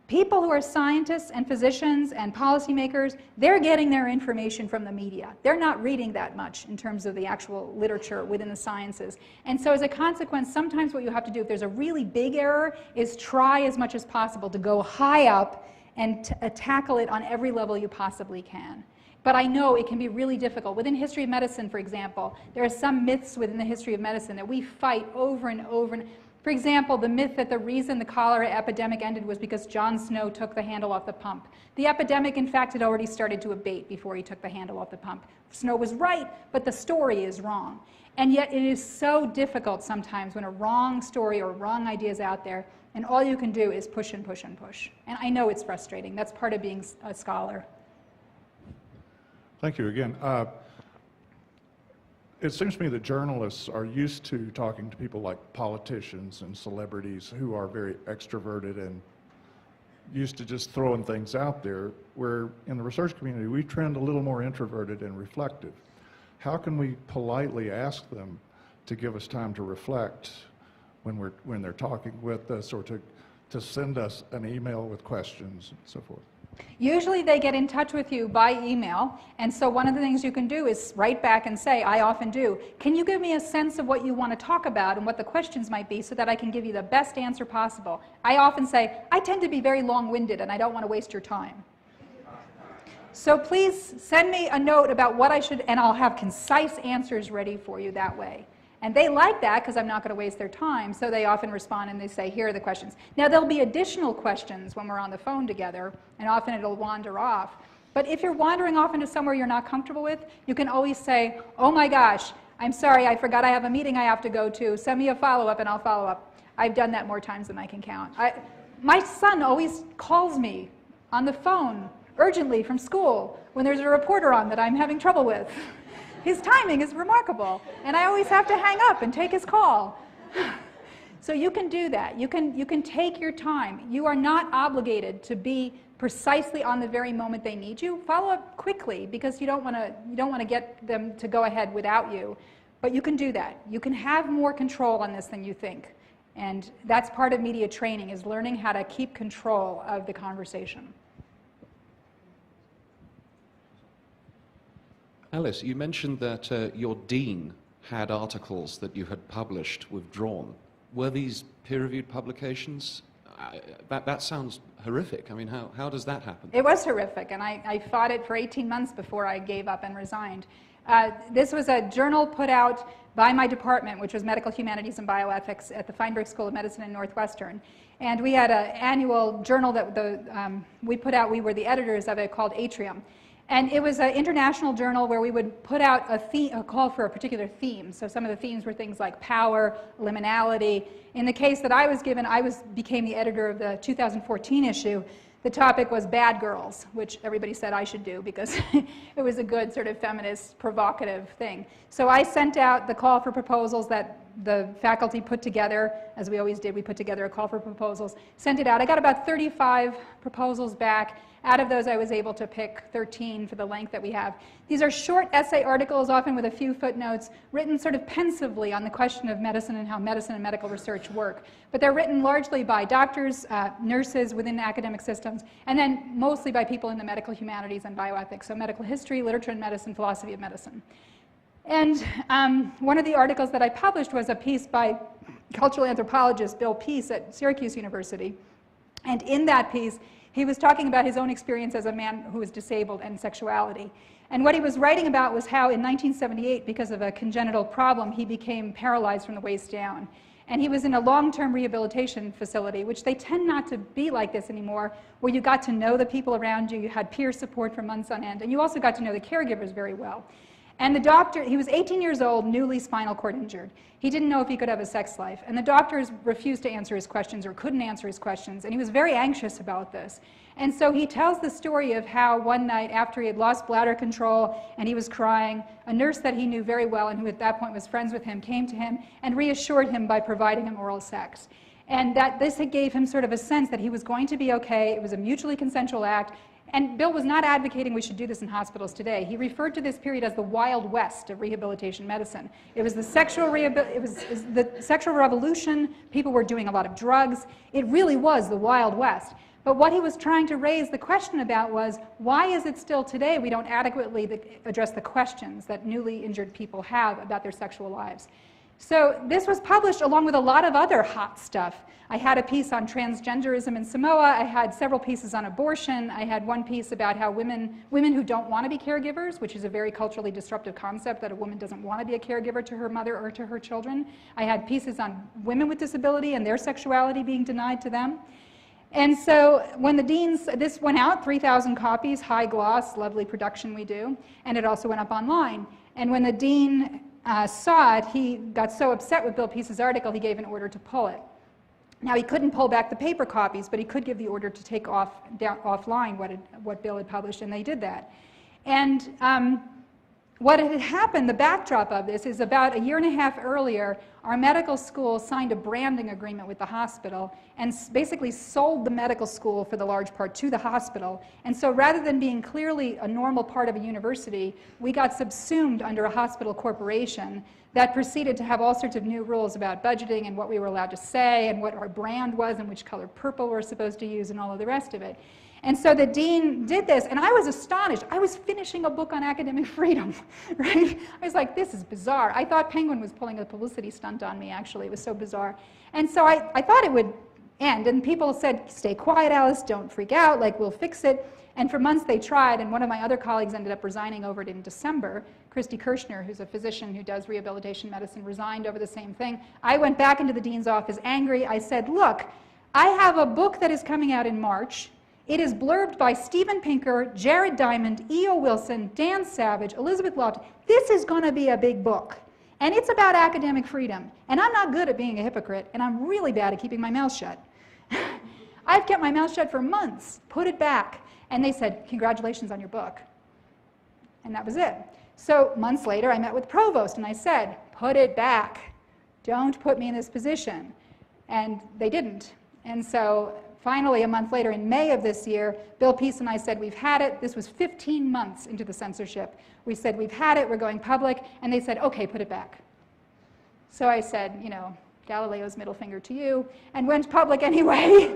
people who are scientists and physicians and policymakers, they're getting their information from the media. They're not reading that much in terms of the actual literature within the sciences. And so as a consequence, sometimes what you have to do if there's a really big error is try as much as possible to go high up and tackle it on every level you possibly can. But I know it can be really difficult. Within history of medicine, for example, there are some myths within the history of medicine that we fight over and over. For example, the myth that the reason the cholera epidemic ended was because John Snow took the handle off the pump. The epidemic, in fact, had already started to abate before he took the handle off the pump. Snow was right, but the story is wrong. And yet it is so difficult sometimes when a wrong story or wrong idea is out there, and all you can do is push and push and push. And I know it's frustrating. That's part of being a scholar. Thank you again. It seems to me that journalists are used to talking to people like politicians and celebrities who are very extroverted and used to just throwing things out there, where in the research community we trend a little more introverted and reflective. How can we politely ask them to give us time to reflect when they're talking with us, or to send us an email with questions and so forth? Usually they get in touch with you by email, and so one of the things you can do is write back and say, I often do, can you give me a sense of what you want to talk about and what the questions might be so that I can give you the best answer possible? I often say, I tend to be very long-winded and I don't want to waste your time. So please send me a note about what I should, and I'll have concise answers ready for you that way. And they like that because I'm not going to waste their time, so they often respond and they say, here are the questions. Now, there'll be additional questions when we're on the phone together, and often it'll wander off. But if you're wandering off into somewhere you're not comfortable with, you can always say, oh my gosh, I'm sorry, I forgot I have a meeting I have to go to. Send me a follow-up and I'll follow up. I've done that more times than I can count. My son always calls me on the phone urgently from school when there's a reporter on that I'm having trouble with. His timing is remarkable, and I always have to hang up and take his call. So you can do that. You can take your time. You are not obligated to be precisely on the very moment they need you. Follow up quickly because you don't want to get them to go ahead without you. But you can do that. You can have more control on this than you think. And that's part of media training, is learning how to keep control of the conversation. Alice, you mentioned that your dean had articles that you had published withdrawn. Were these peer-reviewed publications? That sounds horrific. I mean, how does that happen? It was horrific, and I fought it for 18 months before I gave up and resigned. This was a journal put out by my department, which was Medical Humanities and Bioethics at the Feinberg School of Medicine in Northwestern. And we had an annual journal that we put out. We were the editors of it, called Atrium. And it was an international journal where we would put out a call for a particular theme. So some of the themes were things like power, liminality. In the case that I was given, became the editor of the 2014 issue. The topic was bad girls, which everybody said I should do because it was a good sort of feminist, provocative thing. So I sent out the call for proposals that the faculty put together, as we always did. We put together a call for proposals, sent it out. I got about 35 proposals back. Out of those, I was able to pick 13 for the length that we have. These are short essay articles, often with a few footnotes, written sort of pensively on the question of medicine and how medicine and medical research work. But they're written largely by doctors, nurses within academic systems, and then mostly by people in the medical humanities and bioethics, so medical history, literature and medicine, philosophy of medicine. And one of the articles that I published was a piece by cultural anthropologist Bill Peace at Syracuse University. And in that piece, he was talking about his own experience as a man who was disabled and sexuality. And what he was writing about was how in 1978, because of a congenital problem, he became paralyzed from the waist down. And he was in a long-term rehabilitation facility, which they tend not to be like this anymore, where you got to know the people around you, you had peer support for months on end, and you also got to know the caregivers very well. And the doctor, he was 18 years old, newly spinal cord injured. He didn't know if he could have a sex life. And the doctors refused to answer his questions or couldn't answer his questions. And he was very anxious about this. And so he tells the story of how one night after he had lost bladder control and he was crying, a nurse that he knew very well and who at that point was friends with him came to him and reassured him by providing him oral sex. And that this gave him sort of a sense that he was going to be okay. It was a mutually consensual act. And Bill was not advocating we should do this in hospitals today. He referred to this period as the Wild West of rehabilitation medicine. It was the sexual revolution. People were doing a lot of drugs. It really was the Wild West. But what he was trying to raise the question about was, why is it still today we don't adequately address the questions that newly injured people have about their sexual lives? So this was published along with a lot of other hot stuff. I had a piece on transgenderism in Samoa. I had several pieces on abortion. I had one piece about how women who don't want to be caregivers, which is a very culturally disruptive concept, that a woman doesn't want to be a caregiver to her mother or to her children. I had pieces on women with disability and their sexuality being denied to them. And so when the deans, this went out, 3,000 copies, high gloss, lovely production we do, and it also went up online. And when the dean saw it, he got so upset with Bill Peace's article, he gave an order to pull it. Now, he couldn't pull back the paper copies, but he could give the order to take offline what Bill had published, and they did that. And what had happened, the backdrop of this, is about a year and a half earlier, our medical school signed a branding agreement with the hospital and basically sold the medical school, for the large part, to the hospital. And so rather than being clearly a normal part of a university, we got subsumed under a hospital corporation that proceeded to have all sorts of new rules about budgeting and what we were allowed to say and what our brand was and which color purple we're supposed to use and all of the rest of it. And so the dean did this, and I was astonished. I was finishing a book on academic freedom, right? I was like, this is bizarre. I thought Penguin was pulling a publicity stunt on me, actually. It was so bizarre. And so I thought it would end, and people said, stay quiet, Alice, don't freak out, like, we'll fix it. And for months they tried, and one of my other colleagues ended up resigning over it in December. Christy Kirshner, who's a physician who does rehabilitation medicine, resigned over the same thing. I went back into the dean's office angry. I said, look, I have a book that is coming out in March. It is blurbed by Steven Pinker, Jared Diamond, E.O. Wilson, Dan Savage, Elizabeth Lofton. This is going to be a big book. And it's about academic freedom. And I'm not good at being a hypocrite, and I'm really bad at keeping my mouth shut. I've kept my mouth shut for months. Put it back. And they said, congratulations on your book. And that was it. So months later, I met with Provost, and I said, put it back. Don't put me in this position. And they didn't. And so finally, a month later, in May of this year, Bill Peace and I said, we've had it. This was 15 months into the censorship. We said, we've had it. We're going public. And they said, OK, put it back. So I said, you know, Galileo's middle finger to you, and went public anyway.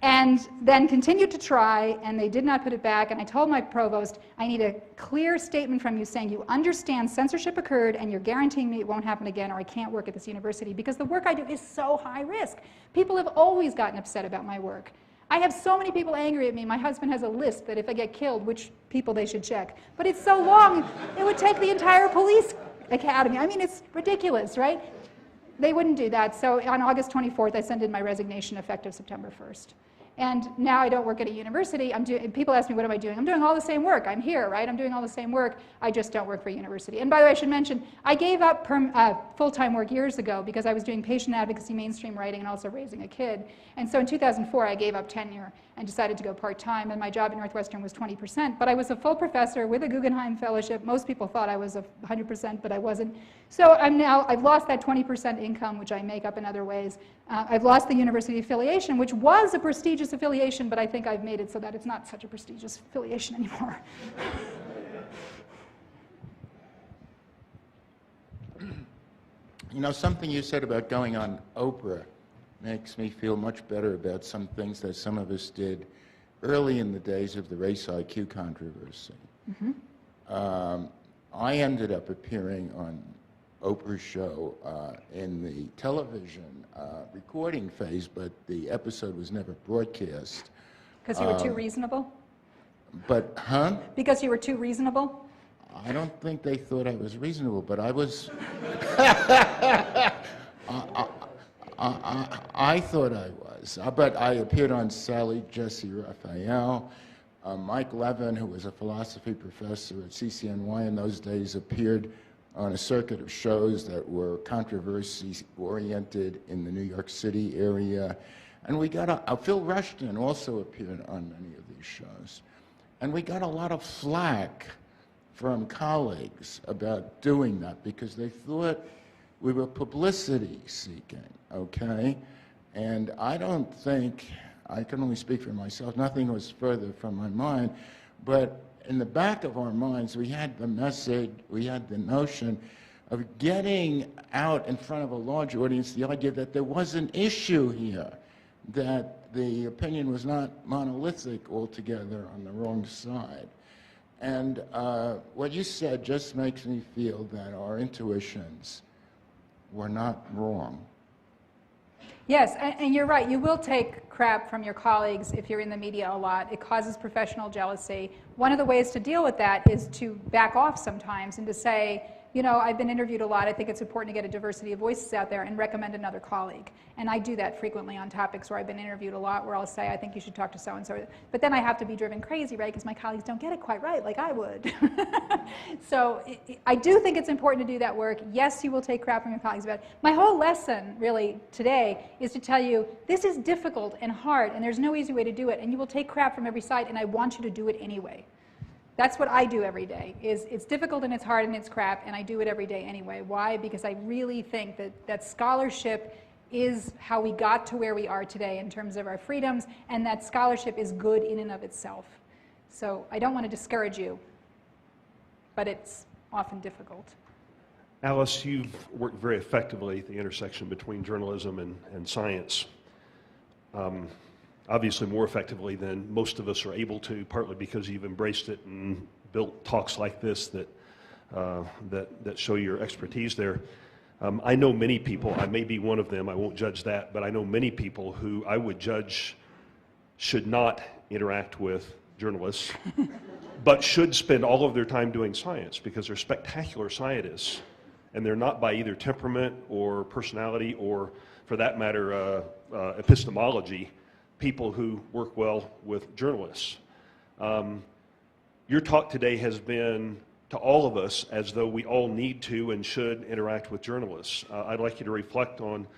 And then continued to try, and they did not put it back. And I told my provost, I need a clear statement from you saying you understand censorship occurred and you're guaranteeing me it won't happen again, or I can't work at this university, because the work I do is so high risk. People have always gotten upset about my work. I have so many people angry at me. My husband has a list that if I get killed, which people they should check. But it's so long, it would take the entire police academy. I mean, it's ridiculous, right? They wouldn't do that. So on August 24th, I sent in my resignation effective September 1st. And now I don't work at a university. People ask me, what am I doing? I'm doing all the same work. I'm here, right? I'm doing all the same work. I just don't work for a university. And by the way, I should mention, I gave up full-time work years ago because I was doing patient advocacy, mainstream writing, and also raising a kid. And so in 2004, I gave up tenure and decided to go part-time. And my job at Northwestern was 20%. But I was a full professor with a Guggenheim Fellowship. Most people thought I was 100%, but I wasn't. So I've lost that 20% income, which I make up in other ways. I've lost the university affiliation, which was a prestigious affiliation, but I think I've made it so that it's not such a prestigious affiliation anymore. You know, something you said about going on Oprah makes me feel much better about some things that some of us did early in the days of the race IQ controversy. Mm-hmm. I ended up appearing on Oprah's show in the television recording phase, but the episode was never broadcast. Because you were too reasonable? But, huh? Because you were too reasonable? I don't think they thought I was reasonable, but I was... I thought I was. But I appeared on Sally Jesse Raphael. Mike Levin, who was a philosophy professor at CCNY in those days, appeared on a circuit of shows that were controversy-oriented in the New York City area. And we got Phil Rushton also appeared on many of these shows. And we got a lot of flack from colleagues about doing that because they thought we were publicity seeking, okay? And I don't think I can only speak for myself. Nothing was further from my mind. But in the back of our minds, we had the message, we had the notion of getting out in front of a large audience the idea that there was an issue here, that the opinion was not monolithic altogether on the wrong side. And what you said just makes me feel that our intuitions were not wrong. Yes, and you're right. You will take crap from your colleagues if you're in the media a lot. It causes professional jealousy. One of the ways to deal with that is to back off sometimes and to say, you know, I've been interviewed a lot. I think it's important to get a diversity of voices out there, and recommend another colleague. And I do that frequently on topics where I've been interviewed a lot, where I'll say, I think you should talk to so-and-so. But then I have to be driven crazy, right, because my colleagues don't get it quite right like I would. So I do think it's important to do that work. Yes, you will take crap from your colleagues about it. My whole lesson, really, today is to tell you, this is difficult and hard, and there's no easy way to do it, and you will take crap from every side, and I want you to do it anyway. That's what I do every day. It's difficult and it's hard and it's crap, and I do it every day anyway. Why? Because I really think that scholarship is how we got to where we are today in terms of our freedoms, and that scholarship is good in and of itself. So I don't want to discourage you, but it's often difficult. Alice, you've worked very effectively at the intersection between journalism and science. Obviously more effectively than most of us are able to, partly because you've embraced it and built talks like this that show your expertise there. I know many people, I may be one of them, I won't judge that, but I know many people who I would judge should not interact with journalists, but should spend all of their time doing science because they're spectacular scientists, and they're not by either temperament or personality or, for that matter, epistemology, people who work well with journalists. Your talk today has been to all of us as though we all need to and should interact with journalists. I'd like you to reflect on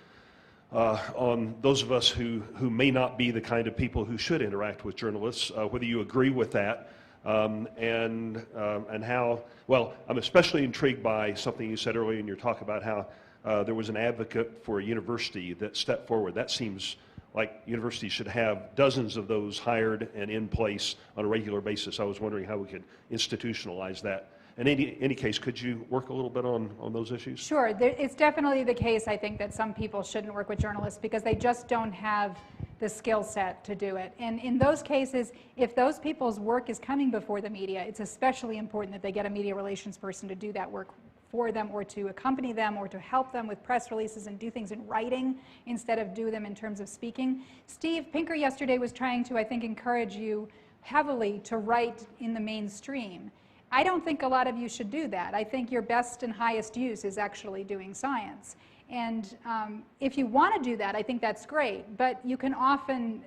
those of us who may not be the kind of people who should interact with journalists, whether you agree with that, and how, well, I'm especially intrigued by something you said earlier in your talk about how there was an advocate for a university that stepped forward. That seems like universities should have dozens of those hired and in place on a regular basis. I was wondering how we could institutionalize that. In any case, could you work a little bit on those issues? Sure. It's definitely the case, I think, that some people shouldn't work with journalists because they just don't have the skill set to do it. And in those cases, if those people's work is coming before the media, it's especially important that they get a media relations person to do that work for them, or to accompany them, or to help them with press releases and do things in writing instead of do them in terms of speaking. Steve Pinker yesterday was trying to, I think, encourage you heavily to write in the mainstream. I don't think a lot of you should do that. I think your best and highest use is actually doing science. And if you want to do that, I think that's great, but you can often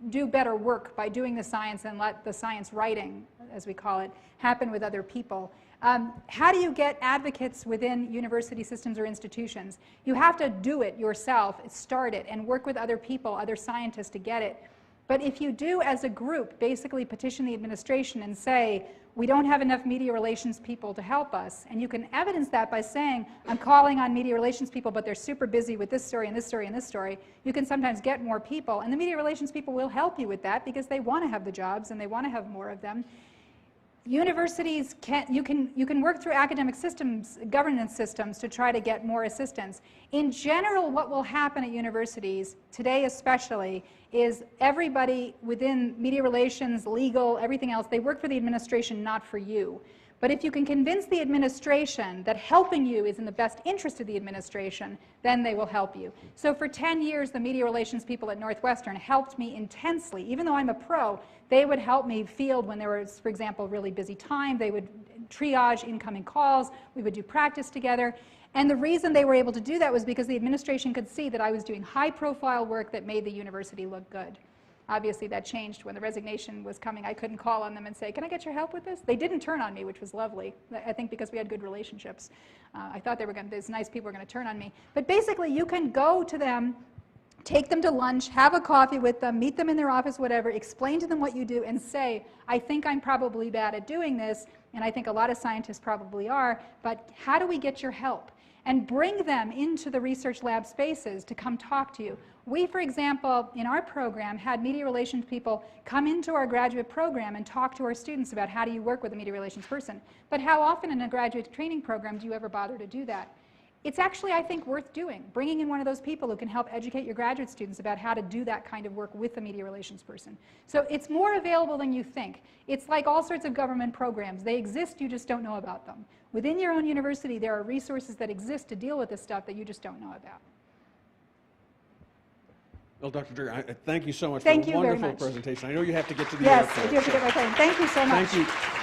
do better work by doing the science and let the science writing, as we call it, happen with other people. How do you get advocates within university systems or institutions? You have to do it yourself, start it, and work with other people, other scientists to get it. But if you do as a group basically petition the administration and say, we don't have enough media relations people to help us, and you can evidence that by saying, I'm calling on media relations people, but they're super busy with this story and this story and this story, you can sometimes get more people, and the media relations people will help you with that because they want to have the jobs and they want to have more of them. Universities you can work through academic systems, governance systems, to try to get more assistance. In general, what will happen at universities, today especially, is everybody within media relations, legal, everything else, they work for the administration, not for you. But if you can convince the administration that helping you is in the best interest of the administration, then they will help you. So for 10 years, the media relations people at Northwestern helped me intensely. Even though I'm a pro, they would help me field when there was, for example, really busy time. They would triage incoming calls. We would do practice together. And the reason they were able to do that was because the administration could see that I was doing high-profile work that made the university look good. Obviously, that changed when the resignation was coming. I couldn't call on them and say, can I get your help with this? They didn't turn on me, which was lovely, I think because we had good relationships. I thought they were going to, these nice people were going to turn on me. But basically, you can go to them, take them to lunch, have a coffee with them, meet them in their office, whatever, explain to them what you do, and say, I think I'm probably bad at doing this, and I think a lot of scientists probably are, but how do we get your help? and bring them into the research lab spaces to come talk to you. We, for example, in our program, had media relations people come into our graduate program and talk to our students about how do you work with a media relations person. But how often in a graduate training program do you ever bother to do that? It's actually, I think, worth doing, bringing in one of those people who can help educate your graduate students about how to do that kind of work with a media relations person. So it's more available than you think. It's like all sorts of government programs. They exist, you just don't know about them. Within your own university, there are resources that exist to deal with this stuff that you just don't know about. Well, Dr. Dreger, I thank you so much Thank for you a very wonderful much. presentation. I know you have to get to the Yes, airport. I do have to get my plane. Thank you so much. Thank you.